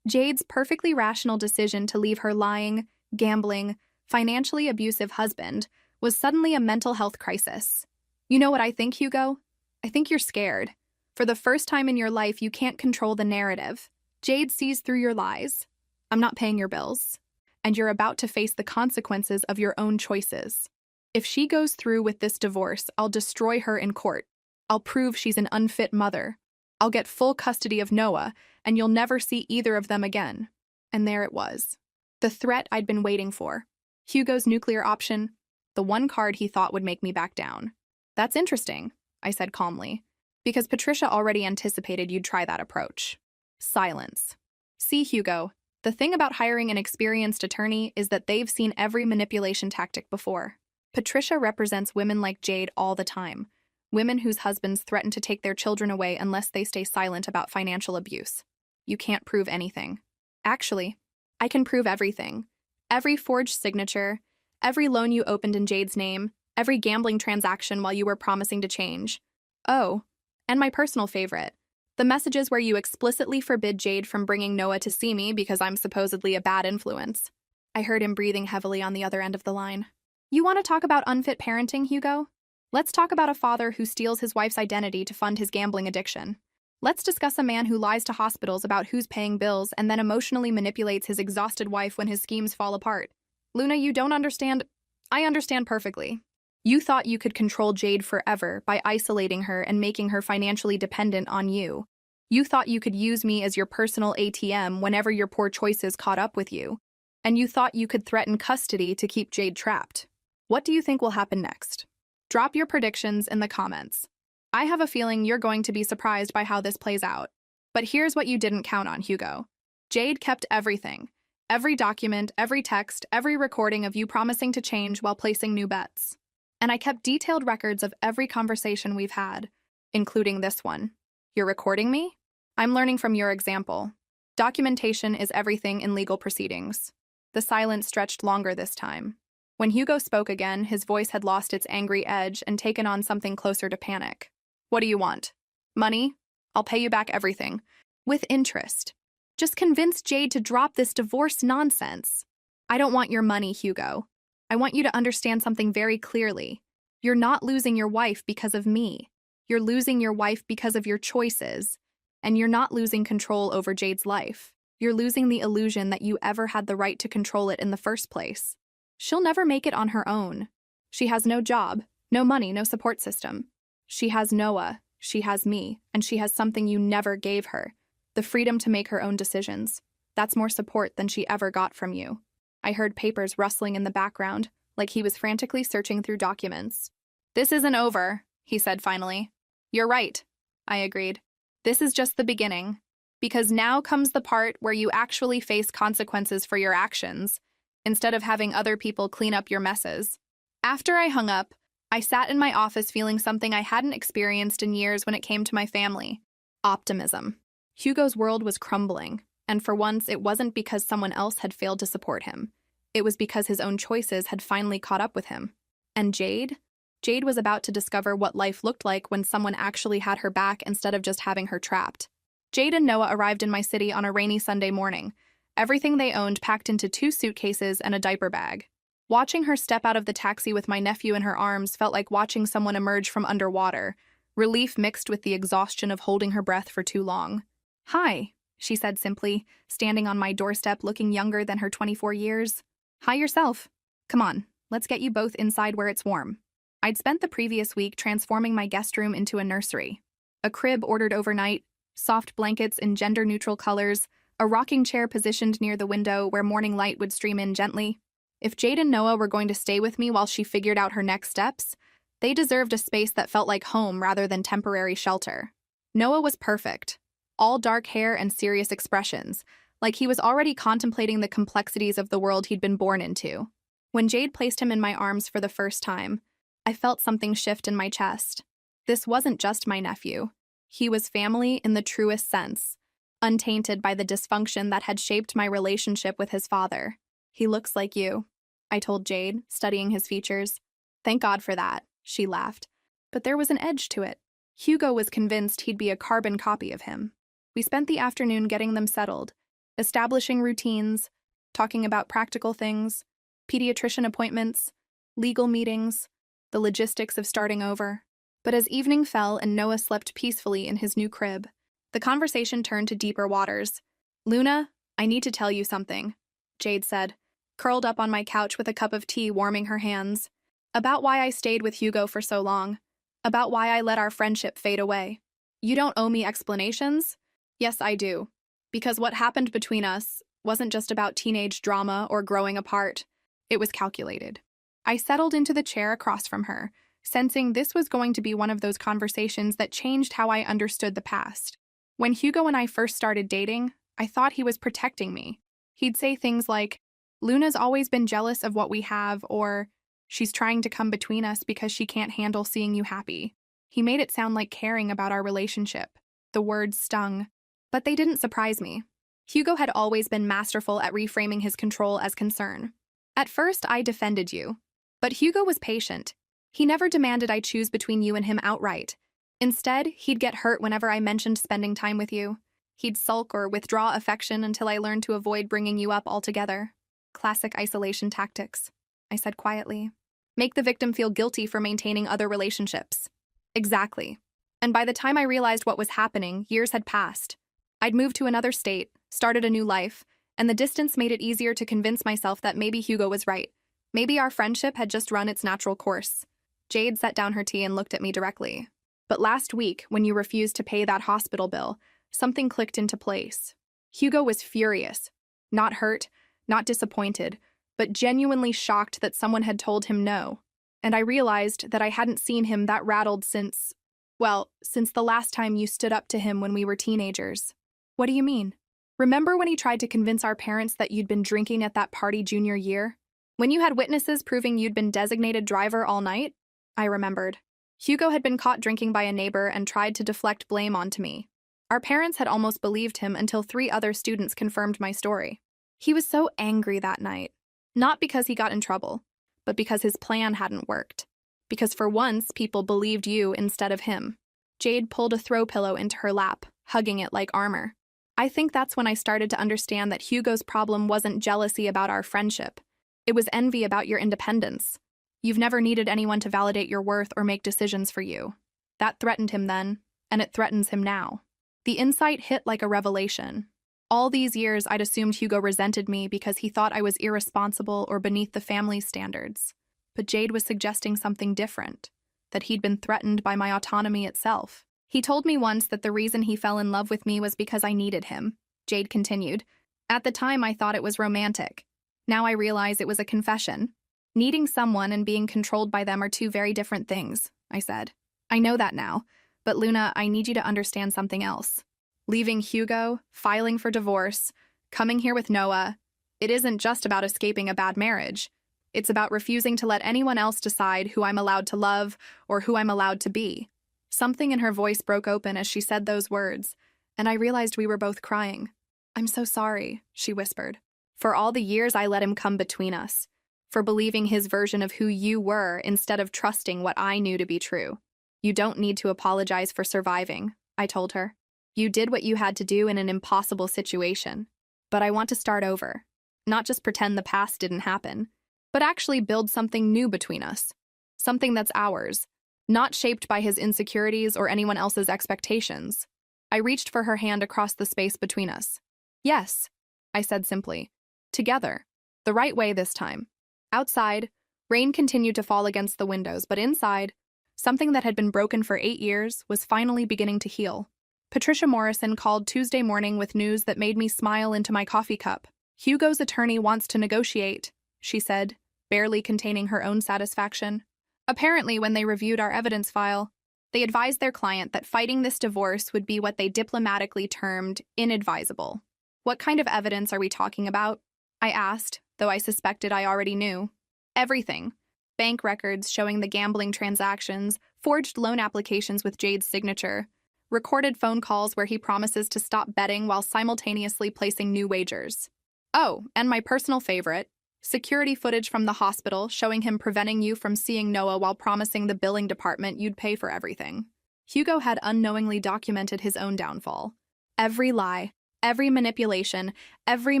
Jade's perfectly rational decision to leave her lying, gambling, financially abusive husband was suddenly a mental health crisis. You know what I think, Hugo? I think you're scared. For the first time in your life, you can't control the narrative. Jade sees through your lies. I'm not paying your bills. And you're about to face the consequences of your own choices. If she goes through with this divorce, I'll destroy her in court. I'll prove she's an unfit mother. I'll get full custody of Noah, and you'll never see either of them again. And there it was. The threat I'd been waiting for. Hugo's nuclear option, the one card he thought would make me back down. That's interesting, I said calmly, because Patricia already anticipated you'd try that approach. Silence. See, Hugo, the thing about hiring an experienced attorney is that they've seen every manipulation tactic before. Patricia represents women like Jade all the time, women whose husbands threaten to take their children away unless they stay silent about financial abuse. You can't prove anything. Actually, I can prove everything. Every forged signature, every loan you opened in Jade's name, every gambling transaction while you were promising to change. Oh, and my personal favorite, the messages where you explicitly forbid Jade from bringing Noah to see me because I'm supposedly a bad influence. I heard him breathing heavily on the other end of the line. You want to talk about unfit parenting, Hugo? Let's talk about a father who steals his wife's identity to fund his gambling addiction. Let's discuss a man who lies to hospitals about who's paying bills and then emotionally manipulates his exhausted wife when his schemes fall apart. Luna, you don't understand. I understand perfectly. You thought you could control Jade forever by isolating her and making her financially dependent on you. You thought you could use me as your personal ATM whenever your poor choices caught up with you. And you thought you could threaten custody to keep Jade trapped. What do you think will happen next? Drop your predictions in the comments. I have a feeling you're going to be surprised by how this plays out. But here's what you didn't count on, Hugo. Jade kept everything. Every document, every text, every recording of you promising to change while placing new bets. And I kept detailed records of every conversation we've had, including this one. You're recording me? I'm learning from your example. Documentation is everything in legal proceedings. The silence stretched longer this time. When Hugo spoke again, his voice had lost its angry edge and taken on something closer to panic. What do you want? Money? I'll pay you back everything. With interest. Just convince Jade to drop this divorce nonsense. I don't want your money, Hugo. I want you to understand something very clearly. You're not losing your wife because of me. You're losing your wife because of your choices. And you're not losing control over Jade's life. You're losing the illusion that you ever had the right to control it in the first place. She'll never make it on her own. She has no job, no money, no support system. She has Noah, she has me, and she has something you never gave her, the freedom to make her own decisions. That's more support than she ever got from you. I heard papers rustling in the background, like he was frantically searching through documents. This isn't over, he said finally. You're right, I agreed. This is just the beginning, because now comes the part where you actually face consequences for your actions, instead of having other people clean up your messes. After I hung up, I sat in my office feeling something I hadn't experienced in years when it came to my family: optimism. Hugo's world was crumbling, and for once it wasn't because someone else had failed to support him. It was because his own choices had finally caught up with him. And Jade? Jade was about to discover what life looked like when someone actually had her back instead of just having her trapped. Jade and Noah arrived in my city on a rainy Sunday morning, everything they owned packed into 2 suitcases and a diaper bag. Watching her step out of the taxi with my nephew in her arms felt like watching someone emerge from underwater, relief mixed with the exhaustion of holding her breath for too long. "Hi," she said simply, standing on my doorstep looking younger than her 24 years. "Hi yourself. Come on, let's get you both inside where it's warm." I'd spent the previous week transforming my guest room into a nursery. A crib ordered overnight, soft blankets in gender-neutral colors, a rocking chair positioned near the window where morning light would stream in gently. If Jade and Noah were going to stay with me while she figured out her next steps, they deserved a space that felt like home rather than temporary shelter. Noah was perfect. All dark hair and serious expressions, like he was already contemplating the complexities of the world he'd been born into. When Jade placed him in my arms for the first time, I felt something shift in my chest. This wasn't just my nephew. He was family in the truest sense, untainted by the dysfunction that had shaped my relationship with his father. "He looks like you," I told Jade, studying his features. "Thank God for that," she laughed. But there was an edge to it. Hugo was convinced he'd be a carbon copy of him. We spent the afternoon getting them settled, establishing routines, talking about practical things, pediatrician appointments, legal meetings, the logistics of starting over. But as evening fell and Noah slept peacefully in his new crib, the conversation turned to deeper waters. "Luna, I need to tell you something," Jade said, curled up on my couch with a cup of tea warming her hands. "About why I stayed with Hugo for so long. About why I let our friendship fade away. You don't owe me explanations?" "Yes, I do. Because what happened between us wasn't just about teenage drama or growing apart. It was calculated." I settled into the chair across from her, sensing this was going to be one of those conversations that changed how I understood the past. When Hugo and I first started dating, I thought he was protecting me. He'd say things like, "Luna's always been jealous of what we have," or "She's trying to come between us because she can't handle seeing you happy." He made it sound like caring about our relationship. The words stung. But they didn't surprise me. Hugo had always been masterful at reframing his control as concern. "At first, I defended you. But Hugo was patient. He never demanded I choose between you and him outright. Instead, he'd get hurt whenever I mentioned spending time with you. He'd sulk or withdraw affection until I learned to avoid bringing you up altogether." "Classic isolation tactics," I said quietly. "Make the victim feel guilty for maintaining other relationships." "Exactly. And by the time I realized what was happening, years had passed. I'd moved to another state, started a new life, and the distance made it easier to convince myself that maybe Hugo was right. Maybe our friendship had just run its natural course." Jade set down her tea and looked at me directly. "But last week, when you refused to pay that hospital bill, something clicked into place. Hugo was furious. Not hurt, not disappointed, but genuinely shocked that someone had told him no. And I realized that I hadn't seen him that rattled since the last time you stood up to him when we were teenagers." "What do you mean?" "Remember when he tried to convince our parents that you'd been drinking at that party junior year? When you had witnesses proving you'd been designated driver all night?" I remembered. Hugo had been caught drinking by a neighbor and tried to deflect blame onto me. Our parents had almost believed him until 3 other students confirmed my story. He was so angry that night. Not because he got in trouble, but because his plan hadn't worked. Because for once, people believed you instead of him. Jade pulled a throw pillow into her lap, hugging it like armor. I think that's when I started to understand that Hugo's problem wasn't jealousy about our friendship. It was envy about your independence. You've never needed anyone to validate your worth or make decisions for you. That threatened him then, and it threatens him now. The insight hit like a revelation. All these years, I'd assumed Hugo resented me because he thought I was irresponsible or beneath the family's standards. But Jade was suggesting something different, that he'd been threatened by my autonomy itself. He told me once that the reason he fell in love with me was because I needed him, Jade continued. At the time, I thought it was romantic. Now I realize it was a confession. Needing someone and being controlled by them are 2 very different things, I said. I know that now, But Luna, I need you to understand something else. Leaving Hugo, filing for divorce, coming here with Noah, it isn't just about escaping a bad marriage. It's about refusing to let anyone else decide who I'm allowed to love or who I'm allowed to be. Something in her voice broke open as she said those words, and I realized we were both crying. I'm so sorry, she whispered, for all the years I let him come between us, for believing his version of who you were instead of trusting what I knew to be true. You don't need to apologize for surviving, I told her. You did what you had to do in an impossible situation. But I want to start over. Not just pretend the past didn't happen, but actually build something new between us. Something that's ours, not shaped by his insecurities or anyone else's expectations. I reached for her hand across the space between us. Yes, I said simply. Together. The right way this time. Outside, rain continued to fall against the windows, but inside, something that had been broken for 8 years was finally beginning to heal. Patricia Morrison called Tuesday morning with news that made me smile into my coffee cup. Hugo's attorney wants to negotiate, she said, barely containing her own satisfaction. Apparently, when they reviewed our evidence file, they advised their client that fighting this divorce would be what they diplomatically termed inadvisable. What kind of evidence are we talking about? I asked, though I suspected I already knew. Everything. Bank records showing the gambling transactions, forged loan applications with Jade's signature, recorded phone calls where he promises to stop betting while simultaneously placing new wagers. Oh, and my personal favorite, security footage from the hospital showing him preventing you from seeing Noah while promising the billing department you'd pay for everything. Hugo had unknowingly documented his own downfall. Every lie, every manipulation, every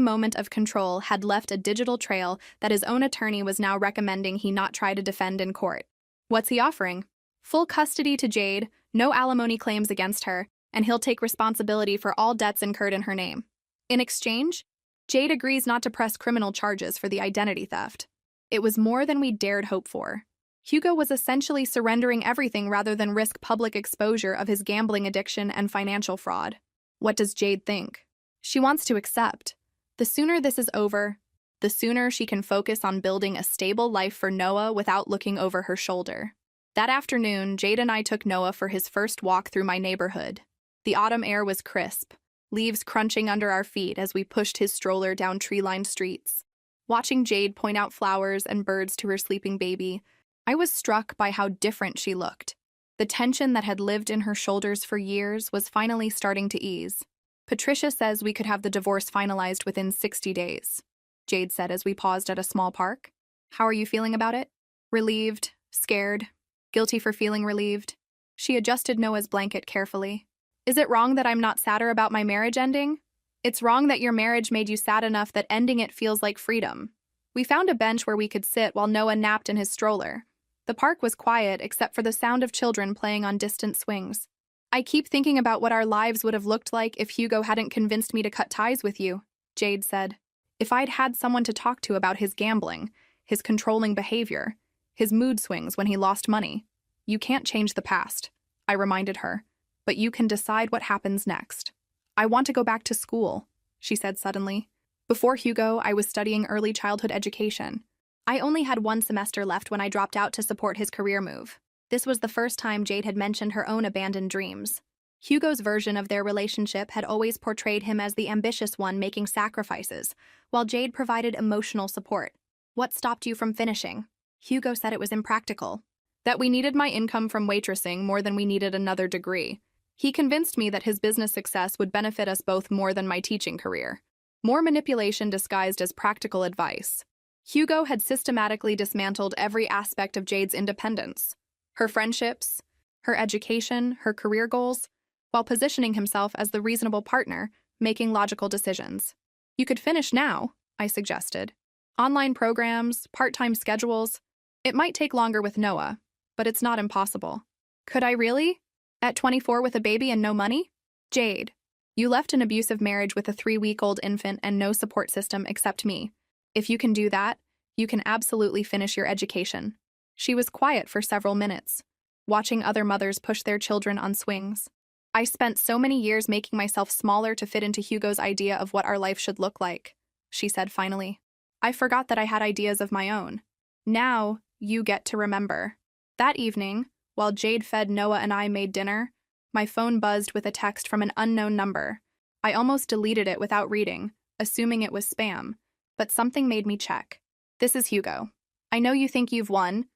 moment of control had left a digital trail that his own attorney was now recommending he not try to defend in court. What's he offering? Full custody to Jade, no alimony claims against her, and he'll take responsibility for all debts incurred in her name. In exchange, Jade agrees not to press criminal charges for the identity theft. It was more than we dared hope for. Hugo was essentially surrendering everything rather than risk public exposure of his gambling addiction and financial fraud. What does Jade think? She wants to accept. The sooner this is over, the sooner she can focus on building a stable life for Noah without looking over her shoulder. That afternoon, Jade and I took Noah for his first walk through my neighborhood. The autumn air was crisp, leaves crunching under our feet as we pushed his stroller down tree-lined streets. Watching Jade point out flowers and birds to her sleeping baby, I was struck by how different she looked. The tension that had lived in her shoulders for years was finally starting to ease. Patricia says we could have the divorce finalized within 60 days, Jade said as we paused at a small park. How are you feeling about it? Relieved, scared, guilty for feeling relieved. She adjusted Noah's blanket carefully. Is it wrong that I'm not sadder about my marriage ending? It's wrong that your marriage made you sad enough that ending it feels like freedom. We found a bench where we could sit while Noah napped in his stroller. The park was quiet except for the sound of children playing on distant swings. I keep thinking about what our lives would have looked like if Hugo hadn't convinced me to cut ties with you, Jade said. If I'd had someone to talk to about his gambling, his controlling behavior, his mood swings when he lost money. You can't change the past, I reminded her, but you can decide what happens next. I want to go back to school, she said suddenly. Before Hugo, I was studying early childhood education. I only had 1 semester left when I dropped out to support his career move. This was the first time Jade had mentioned her own abandoned dreams. Hugo's version of their relationship had always portrayed him as the ambitious one making sacrifices, while Jade provided emotional support. What stopped you from finishing? Hugo said it was impractical. That we needed my income from waitressing more than we needed another degree. He convinced me that his business success would benefit us both more than my teaching career. More manipulation disguised as practical advice. Hugo had systematically dismantled every aspect of Jade's independence. Her friendships, her education, her career goals, while positioning himself as the reasonable partner, making logical decisions. You could finish now, I suggested. Online programs, part-time schedules. It might take longer with Noah, but it's not impossible. Could I really? At 24 with a baby and no money? Jade, you left an abusive marriage with a 3-week-old infant and no support system except me. If you can do that, you can absolutely finish your education. She was quiet for several minutes, watching other mothers push their children on swings. I spent so many years making myself smaller to fit into Hugo's idea of what our life should look like, she said finally. I forgot that I had ideas of my own. Now, you get to remember. That evening, while Jade fed Noah and I made dinner, my phone buzzed with a text from an unknown number. I almost deleted it without reading, assuming it was spam, but something made me check. This is Hugo. I know you think you've won,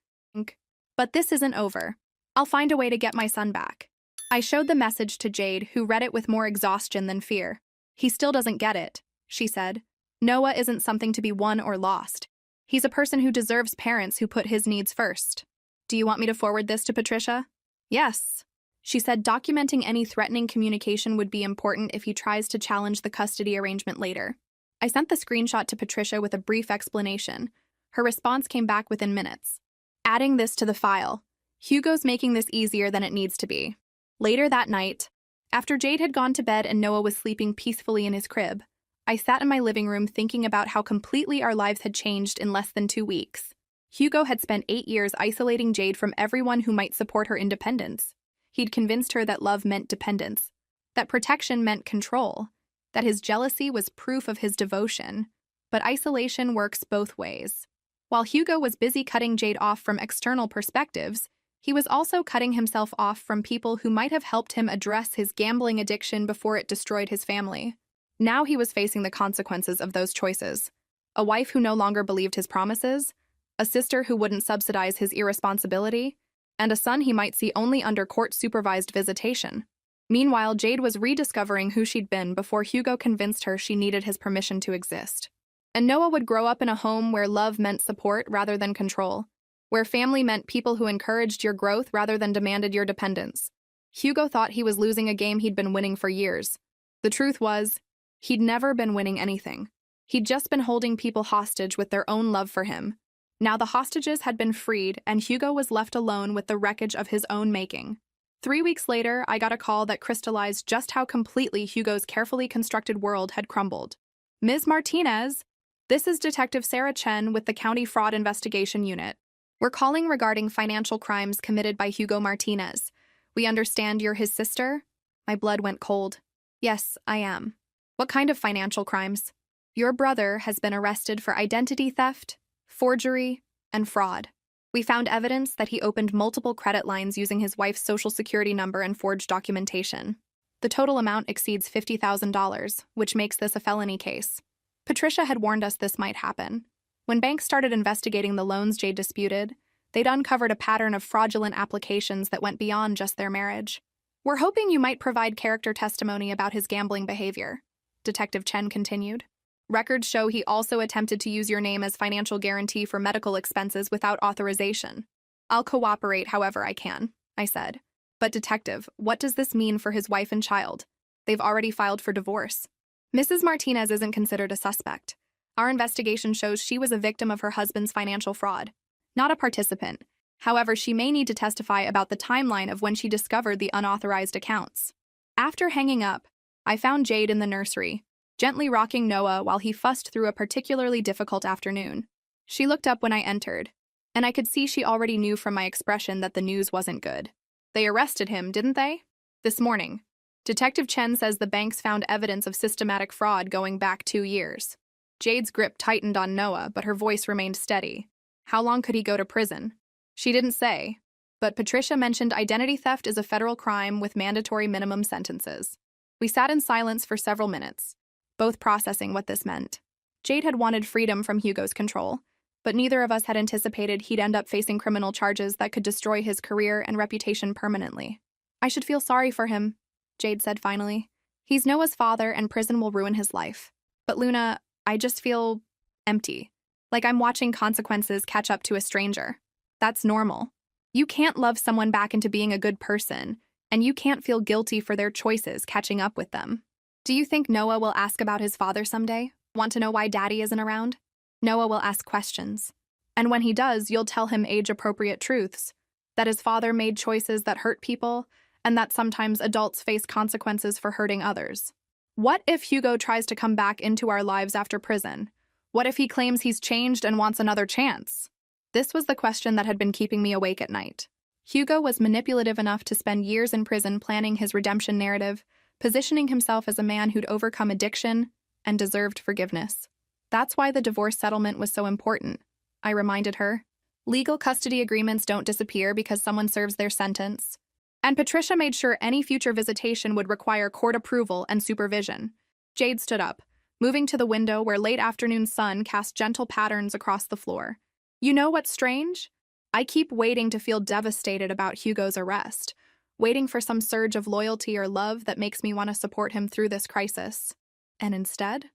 but this isn't over. I'll find a way to get my son back. I showed the message to Jade, who read it with more exhaustion than fear. He still doesn't get it, she said. Noah isn't something to be won or lost. He's a person who deserves parents who put his needs first. Do you want me to forward this to Patricia? Yes. She said documenting any threatening communication would be important if he tries to challenge the custody arrangement later. I sent the screenshot to Patricia with a brief explanation. Her response came back within minutes. Adding this to the file. Hugo's making this easier than it needs to be. Later that night, after Jade had gone to bed and Noah was sleeping peacefully in his crib, I sat in my living room thinking about how completely our lives had changed in less than 2 weeks. Hugo had spent 8 years isolating Jade from everyone who might support her independence. He'd convinced her that love meant dependence, that protection meant control, that his jealousy was proof of his devotion. But isolation works both ways. While Hugo was busy cutting Jade off from external perspectives, he was also cutting himself off from people who might have helped him address his gambling addiction before it destroyed his family. Now he was facing the consequences of those choices. A wife who no longer believed his promises, a sister who wouldn't subsidize his irresponsibility, and a son he might see only under court-supervised visitation. Meanwhile, Jade was rediscovering who she'd been before Hugo convinced her she needed his permission to exist. And Noah would grow up in a home where love meant support rather than control, where family meant people who encouraged your growth rather than demanded your dependence. Hugo thought he was losing a game he'd been winning for years. The truth was, he'd never been winning anything. He'd just been holding people hostage with their own love for him. Now the hostages had been freed, and Hugo was left alone with the wreckage of his own making. 3 weeks later, I got a call that crystallized just how completely Hugo's carefully constructed world had crumbled. Ms. Martinez, this is Detective Sarah Chen with the County Fraud Investigation Unit. We're calling regarding financial crimes committed by Hugo Martinez. We understand you're his sister? My blood went cold. Yes, I am. What kind of financial crimes? Your brother has been arrested for identity theft, forgery, and fraud. We found evidence that he opened multiple credit lines using his wife's social security number and forged documentation. The total amount exceeds $50,000, which makes this a felony case. Patricia had warned us this might happen. When banks started investigating the loans Jade disputed, they'd uncovered a pattern of fraudulent applications that went beyond just their marriage. We're hoping you might provide character testimony about his gambling behavior, Detective Chen continued. Records show he also attempted to use your name as financial guarantee for medical expenses without authorization. I'll cooperate however I can, I said. But Detective, what does this mean for his wife and child? They've already filed for divorce. Mrs. Martinez isn't considered a suspect. Our investigation shows she was a victim of her husband's financial fraud, not a participant. However, she may need to testify about the timeline of when she discovered the unauthorized accounts. After hanging up, I found Jade in the nursery, gently rocking Noah while he fussed through a particularly difficult afternoon. She looked up when I entered, and I could see she already knew from my expression that the news wasn't good. They arrested him, didn't they? This morning. Detective Chen says the banks found evidence of systematic fraud going back 2 years. Jade's grip tightened on Noah, but her voice remained steady. How long could he go to prison? She didn't say, but Patricia mentioned identity theft is a federal crime with mandatory minimum sentences. We sat in silence for several minutes, both processing what this meant. Jade had wanted freedom from Hugo's control, but neither of us had anticipated he'd end up facing criminal charges that could destroy his career and reputation permanently. I should feel sorry for him, Jade said finally. He's Noah's father and prison will ruin his life. But Luna, I just feel empty, like I'm watching consequences catch up to a stranger. That's normal. You can't love someone back into being a good person, and you can't feel guilty for their choices catching up with them. Do you think Noah will ask about his father someday? Want to know why Daddy isn't around? Noah will ask questions. And when he does, you'll tell him age-appropriate truths, that his father made choices that hurt people, and that sometimes adults face consequences for hurting others. What if Hugo tries to come back into our lives after prison? What if he claims he's changed and wants another chance? This was the question that had been keeping me awake at night. Hugo was manipulative enough to spend years in prison planning his redemption narrative, positioning himself as a man who'd overcome addiction and deserved forgiveness. That's why the divorce settlement was so important, I reminded her. Legal custody agreements don't disappear because someone serves their sentence. And Patricia made sure any future visitation would require court approval and supervision. Jade stood up, moving to the window where late afternoon sun cast gentle patterns across the floor. You know what's strange? I keep waiting to feel devastated about Hugo's arrest, waiting for some surge of loyalty or love that makes me want to support him through this crisis. And instead,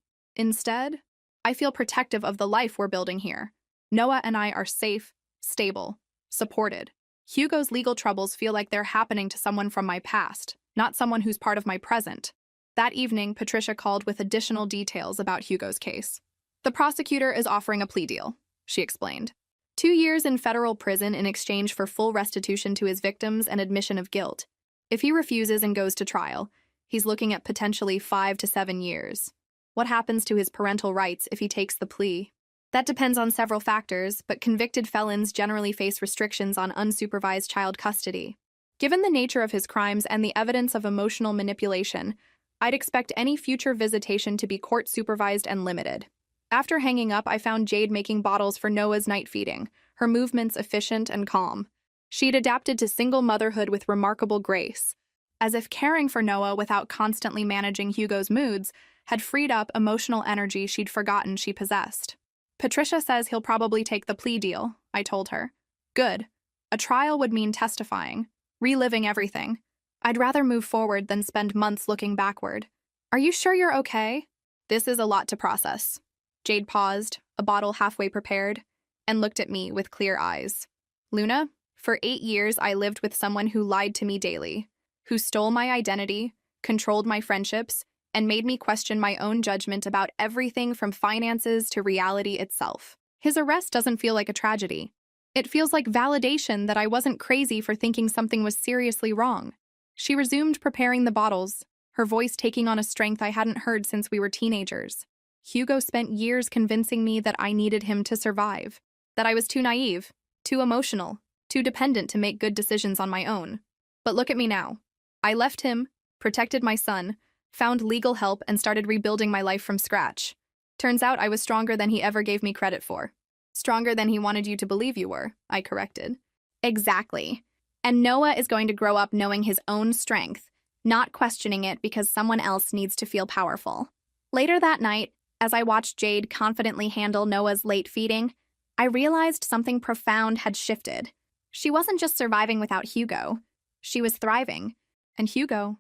I feel protective of the life we're building here. Noah and I are safe, stable, supported. Hugo's legal troubles feel like they're happening to someone from my past, not someone who's part of my present. That evening, Patricia called with additional details about Hugo's case. The prosecutor is offering a plea deal, she explained. 2 years in federal prison in exchange for full restitution to his victims and admission of guilt. If he refuses and goes to trial, he's looking at potentially 5 to 7 years. What happens to his parental rights if he takes the plea? That depends on several factors, but convicted felons generally face restrictions on unsupervised child custody. Given the nature of his crimes and the evidence of emotional manipulation, I'd expect any future visitation to be court-supervised and limited. After hanging up, I found Jade making bottles for Noah's night feeding, her movements efficient and calm. She'd adapted to single motherhood with remarkable grace, as if caring for Noah without constantly managing Hugo's moods had freed up emotional energy she'd forgotten she possessed. Patricia says he'll probably take the plea deal, I told her. Good. A trial would mean testifying, reliving everything. I'd rather move forward than spend months looking backward. Are you sure you're okay? This is a lot to process. Jade paused, a bottle halfway prepared, and looked at me with clear eyes. Luna, for 8 years I lived with someone who lied to me daily, who stole my identity, controlled my friendships, and made me question my own judgment about everything from finances to reality itself. His arrest doesn't feel like a tragedy. It feels like validation that I wasn't crazy for thinking something was seriously wrong. She resumed preparing the bottles, her voice taking on a strength I hadn't heard since we were teenagers. Hugo spent years convincing me that I needed him to survive, that I was too naive, too emotional, too dependent to make good decisions on my own. But look at me now. I left him, protected my son, found legal help, and started rebuilding my life from scratch. Turns out I was stronger than he ever gave me credit for. Stronger than he wanted you to believe you were, I corrected. Exactly. And Noah is going to grow up knowing his own strength, not questioning it because someone else needs to feel powerful. Later that night, as I watched Jade confidently handle Noah's late feeding, I realized something profound had shifted. She wasn't just surviving without Hugo. She was thriving. And Hugo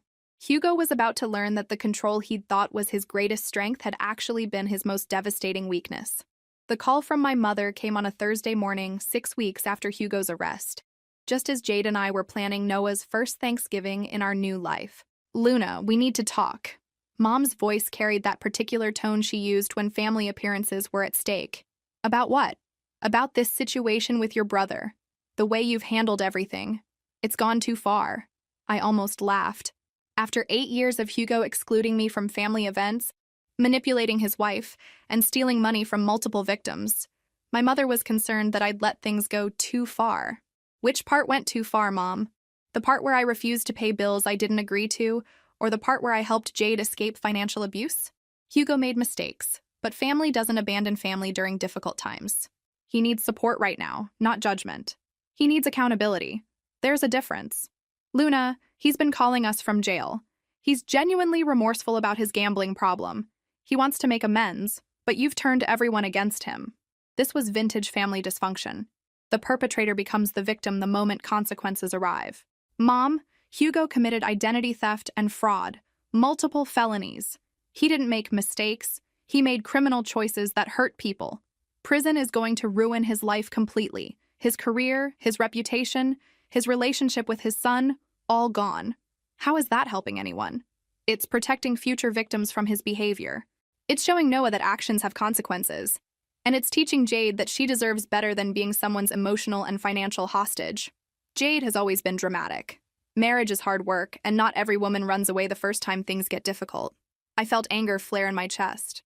was about to learn that the control he'd thought was his greatest strength had actually been his most devastating weakness. The call from my mother came on a Thursday morning, 6 weeks after Hugo's arrest, just as Jade and I were planning Noah's first Thanksgiving in our new life. Luna, we need to talk. Mom's voice carried that particular tone she used when family appearances were at stake. About what? About this situation with your brother. The way you've handled everything. It's gone too far. I almost laughed. After 8 years of Hugo excluding me from family events, manipulating his wife, and stealing money from multiple victims, my mother was concerned that I'd let things go too far. Which part went too far, Mom? The part where I refused to pay bills I didn't agree to, or the part where I helped Jade escape financial abuse? Hugo made mistakes, but family doesn't abandon family during difficult times. He needs support right now, not judgment. He needs accountability. There's a difference. Luna, he's been calling us from jail. He's genuinely remorseful about his gambling problem. He wants to make amends, but you've turned everyone against him. This was vintage family dysfunction. The perpetrator becomes the victim the moment consequences arrive. Mom, Hugo committed identity theft and fraud, multiple felonies. He didn't make mistakes. He made criminal choices that hurt people. Prison is going to ruin his life completely. His career, his reputation, his relationship with his son, all gone. How is that helping anyone? It's protecting future victims from his behavior. It's showing Noah that actions have consequences. And it's teaching Jade that she deserves better than being someone's emotional and financial hostage. Jade has always been dramatic. Marriage is hard work, and not every woman runs away the first time things get difficult. I felt anger flare in my chest.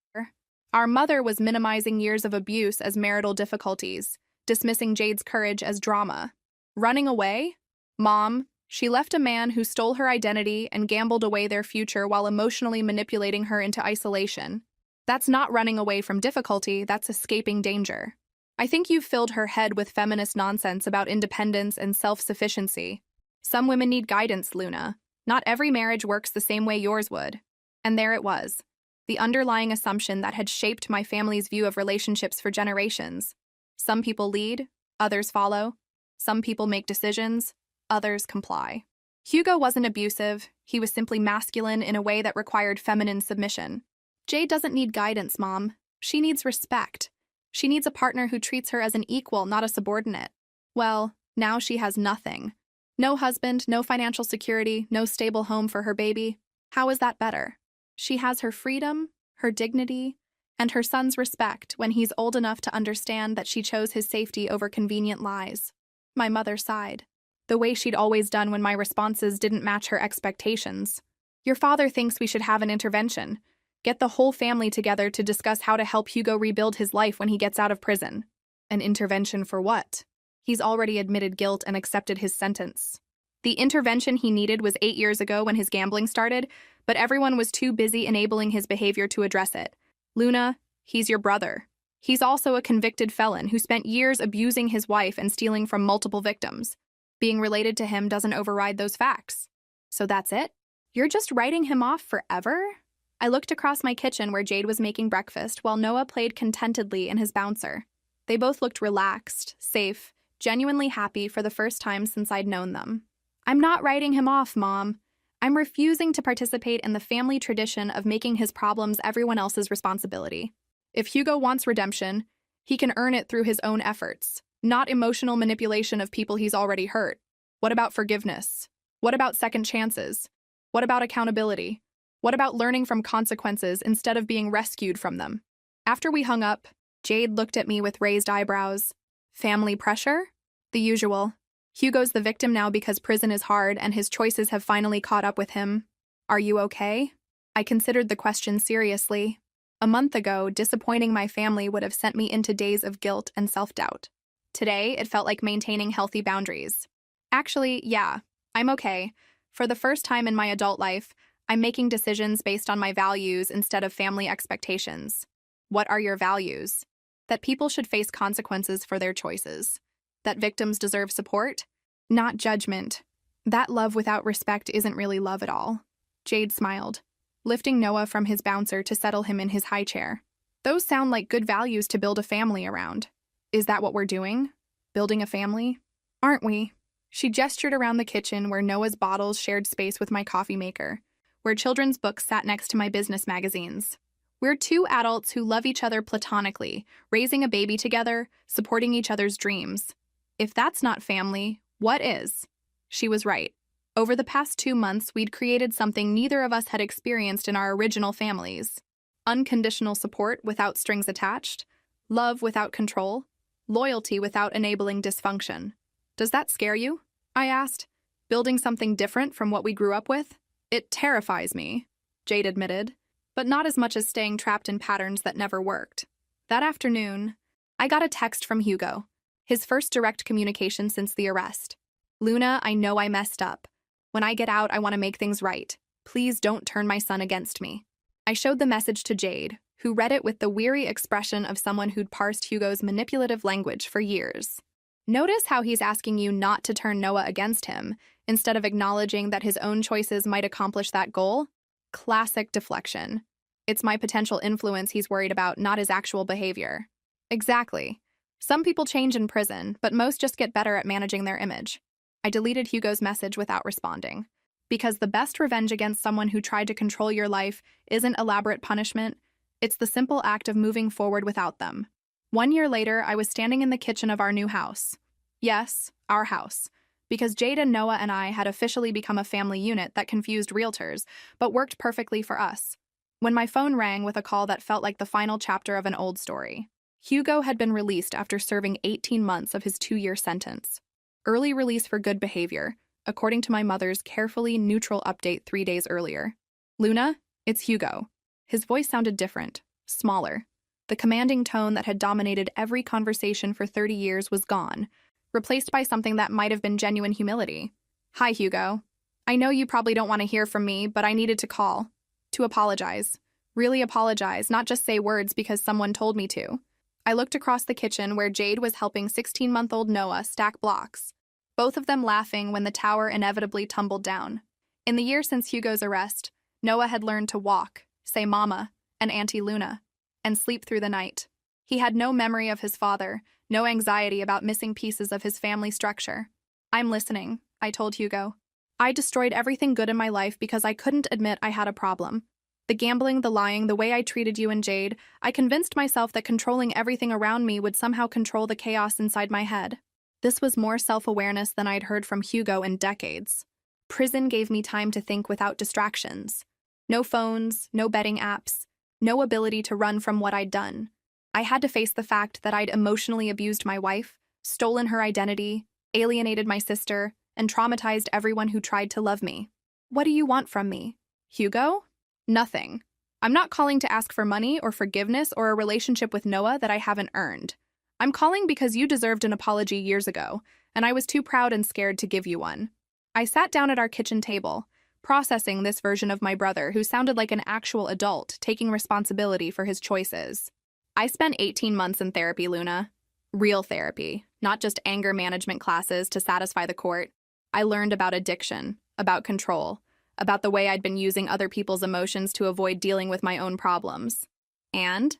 Our mother was minimizing years of abuse as marital difficulties, dismissing Jade's courage as drama. Running away? Mom, she left a man who stole her identity and gambled away their future while emotionally manipulating her into isolation. That's not running away from difficulty, that's escaping danger. I think you've filled her head with feminist nonsense about independence and self-sufficiency. Some women need guidance, Luna. Not every marriage works the same way yours would. And there it was, the underlying assumption that had shaped my family's view of relationships for generations. Some people lead, others follow. Some people make decisions, others comply. Hugo wasn't abusive, he was simply masculine in a way that required feminine submission. Jade doesn't need guidance, Mom. She needs respect. She needs a partner who treats her as an equal, not a subordinate. Well, now she has nothing. No husband, no financial security, no stable home for her baby. How is that better? She has her freedom, her dignity, and her son's respect when he's old enough to understand that she chose his safety over convenient lies. My mother sighed, the way she'd always done when my responses didn't match her expectations. Your father thinks we should have an intervention. Get the whole family together to discuss how to help Hugo rebuild his life when he gets out of prison. An intervention for what? He's already admitted guilt and accepted his sentence. The intervention he needed was 8 years ago when his gambling started, but everyone was too busy enabling his behavior to address it. Luna, he's your brother. He's also a convicted felon who spent years abusing his wife and stealing from multiple victims. Being related to him doesn't override those facts. So that's it? You're just writing him off forever? I looked across my kitchen where Jade was making breakfast while Noah played contentedly in his bouncer. They both looked relaxed, safe, genuinely happy for the first time since I'd known them. I'm not writing him off, Mom. I'm refusing to participate in the family tradition of making his problems everyone else's responsibility. If Hugo wants redemption, he can earn it through his own efforts, not emotional manipulation of people he's already hurt. What about forgiveness? What about second chances? What about accountability? What about learning from consequences instead of being rescued from them? After we hung up, Jade looked at me with raised eyebrows. Family pressure? The usual. Hugo's the victim now because prison is hard and his choices have finally caught up with him. Are you okay? I considered the question seriously. A month ago, disappointing my family would have sent me into days of guilt and self-doubt. Today, it felt like maintaining healthy boundaries. Actually, yeah, I'm okay. For the first time in my adult life, I'm making decisions based on my values instead of family expectations. What are your values? That people should face consequences for their choices. That victims deserve support, not judgment. That love without respect isn't really love at all. Jade smiled, lifting Noah from his bouncer to settle him in his high chair. Those sound like good values to build a family around. Is that what we're doing? Building a family? Aren't we? She gestured around the kitchen where Noah's bottles shared space with my coffee maker, where children's books sat next to my business magazines. We're two adults who love each other platonically, raising a baby together, supporting each other's dreams. If that's not family, what is? She was right. Over the past 2 months, we'd created something neither of us had experienced in our original families. Unconditional support without strings attached, love without control, loyalty without enabling dysfunction. Does that scare you? I asked, building something different from what we grew up with. It terrifies me, Jade admitted, but not as much as staying trapped in patterns that never worked. That afternoon, I got a text from Hugo, his first direct communication since the arrest. Luna, I know I messed up. When I get out, I want to make things right. Please don't turn my son against me. I showed the message to Jade, who read it with the weary expression of someone who'd parsed Hugo's manipulative language for years. Notice how he's asking you not to turn Noah against him, instead of acknowledging that his own choices might accomplish that goal? Classic deflection. It's my potential influence he's worried about, not his actual behavior. Exactly. Some people change in prison, but most just get better at managing their image. I deleted Hugo's message without responding. Because the best revenge against someone who tried to control your life isn't elaborate punishment, it's the simple act of moving forward without them. 1 year later, I was standing in the kitchen of our new house. Yes, our house. Because Jade and Noah and I had officially become a family unit that confused realtors, but worked perfectly for us. When my phone rang with a call that felt like the final chapter of an old story. Hugo had been released after serving 18 months of his 2-year sentence. Early release for good behavior, according to my mother's carefully neutral update 3 days earlier. Luna, it's Hugo. His voice sounded different, smaller. The commanding tone that had dominated every conversation for 30 years was gone, replaced by something that might have been genuine humility. Hi, Hugo. I know you probably don't want to hear from me, but I needed to call. To apologize. Really apologize, not just say words because someone told me to. I looked across the kitchen where Jade was helping 16-month-old Noah stack blocks. both of them laughing when the tower inevitably tumbled down. In the year since Hugo's arrest, Noah had learned to walk, say Mama, and Auntie Luna, and sleep through the night. He had no memory of his father, no anxiety about missing pieces of his family structure. "I'm listening," I told Hugo. "I destroyed everything good in my life because I couldn't admit I had a problem. The gambling, the lying, the way I treated you and Jade, I convinced myself that controlling everything around me would somehow control the chaos inside my head." This was more self-awareness than I'd heard from Hugo in decades. Prison gave me time to think without distractions. No phones, no betting apps, no ability to run from what I'd done. I had to face the fact that I'd emotionally abused my wife, stolen her identity, alienated my sister, and traumatized everyone who tried to love me. "What do you want from me, Hugo?" "Nothing. I'm not calling to ask for money or forgiveness or a relationship with Noah that I haven't earned. I'm calling because you deserved an apology years ago, and I was too proud and scared to give you one." I sat down at our kitchen table, processing this version of my brother who sounded like an actual adult taking responsibility for his choices. "I spent 18 months in therapy, Luna. Real therapy, not just anger management classes to satisfy the court. I learned about addiction, about control, about the way I'd been using other people's emotions to avoid dealing with my own problems. And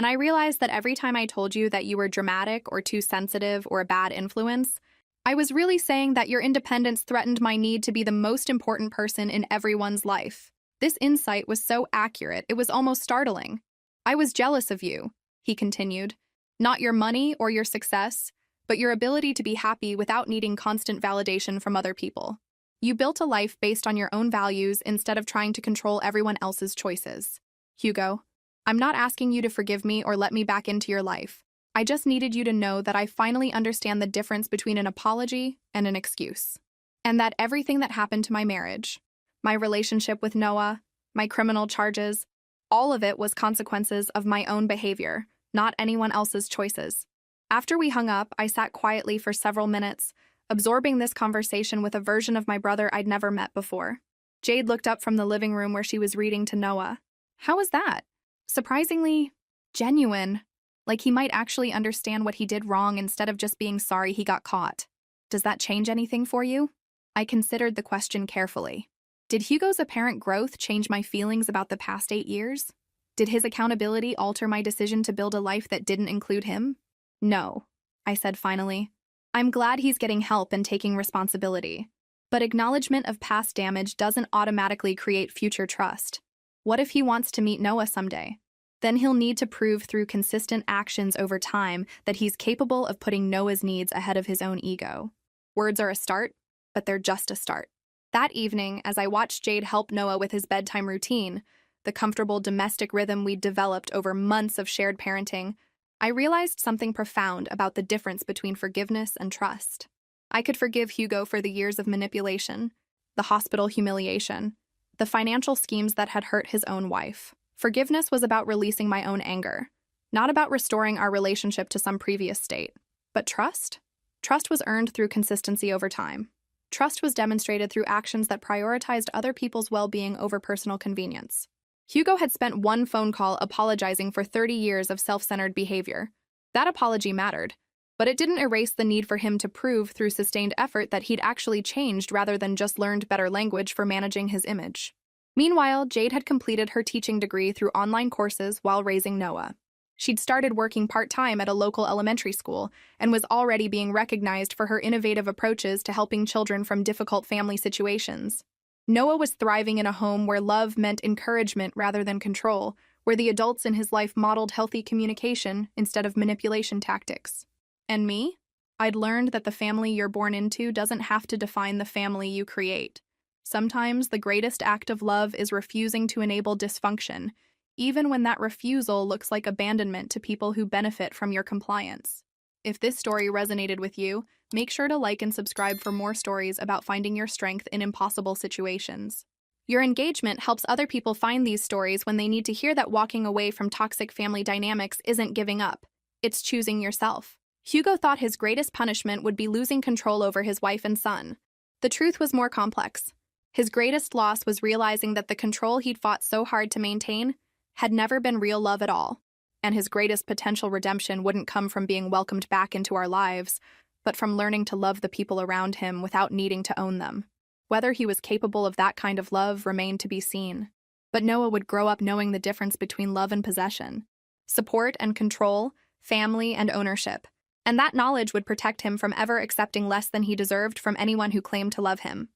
I realized that every time I told you that you were dramatic or too sensitive or a bad influence, I was really saying that your independence threatened my need to be the most important person in everyone's life. This insight was so accurate, it was almost startling. I was jealous of you," he continued. "Not your money or your success, but your ability to be happy without needing constant validation from other people. You built a life based on your own values instead of trying to control everyone else's choices. Hugo, I'm not asking you to forgive me or let me back into your life. I just needed you to know that I finally understand the difference between an apology and an excuse. And that everything that happened to my marriage, my relationship with Noah, my criminal charges, all of it was consequences of my own behavior, not anyone else's choices." After we hung up, I sat quietly for several minutes, absorbing this conversation with a version of my brother I'd never met before. Jade looked up from the living room where she was reading to Noah. "How was that?" Surprisingly genuine, like he might actually understand what he did wrong instead of just being sorry he got caught. "Does that change anything for you?" I considered the question carefully. Did Hugo's apparent growth change my feelings about the past 8 years? Did his accountability alter my decision to build a life that didn't include him? "No," I said finally. "I'm glad he's getting help and taking responsibility. But acknowledgement of past damage doesn't automatically create future trust. What if he wants to meet Noah someday? Then he'll need to prove through consistent actions over time that he's capable of putting Noah's needs ahead of his own ego. Words are a start, but they're just a start." That evening, as I watched Jade help Noah with his bedtime routine, the comfortable domestic rhythm we'd developed over months of shared parenting, I realized something profound about the difference between forgiveness and trust. I could forgive Hugo for the years of manipulation, the hospital humiliation, the financial schemes that had hurt his own wife. Forgiveness was about releasing my own anger, not about restoring our relationship to some previous state. But trust? Trust was earned through consistency over time. Trust was demonstrated through actions that prioritized other people's well-being over personal convenience. Hugo had spent one phone call apologizing for 30 years of self-centered behavior. That apology mattered, but it didn't erase the need for him to prove through sustained effort that he'd actually changed rather than just learned better language for managing his image. Meanwhile, Jade had completed her teaching degree through online courses while raising Noah. She'd started working part-time at a local elementary school and was already being recognized for her innovative approaches to helping children from difficult family situations. Noah was thriving in a home where love meant encouragement rather than control, where the adults in his life modeled healthy communication instead of manipulation tactics. And me? I'd learned that the family you're born into doesn't have to define the family you create. Sometimes the greatest act of love is refusing to enable dysfunction, even when that refusal looks like abandonment to people who benefit from your compliance. If this story resonated with you, make sure to like and subscribe for more stories about finding your strength in impossible situations. Your engagement helps other people find these stories when they need to hear that walking away from toxic family dynamics isn't giving up. It's choosing yourself. Hugo thought his greatest punishment would be losing control over his wife and son. The truth was more complex. His greatest loss was realizing that the control he'd fought so hard to maintain had never been real love at all. And his greatest potential redemption wouldn't come from being welcomed back into our lives, but from learning to love the people around him without needing to own them. Whether he was capable of that kind of love remained to be seen. But Noah would grow up knowing the difference between love and possession, support and control, family and ownership, and that knowledge would protect him from ever accepting less than he deserved from anyone who claimed to love him.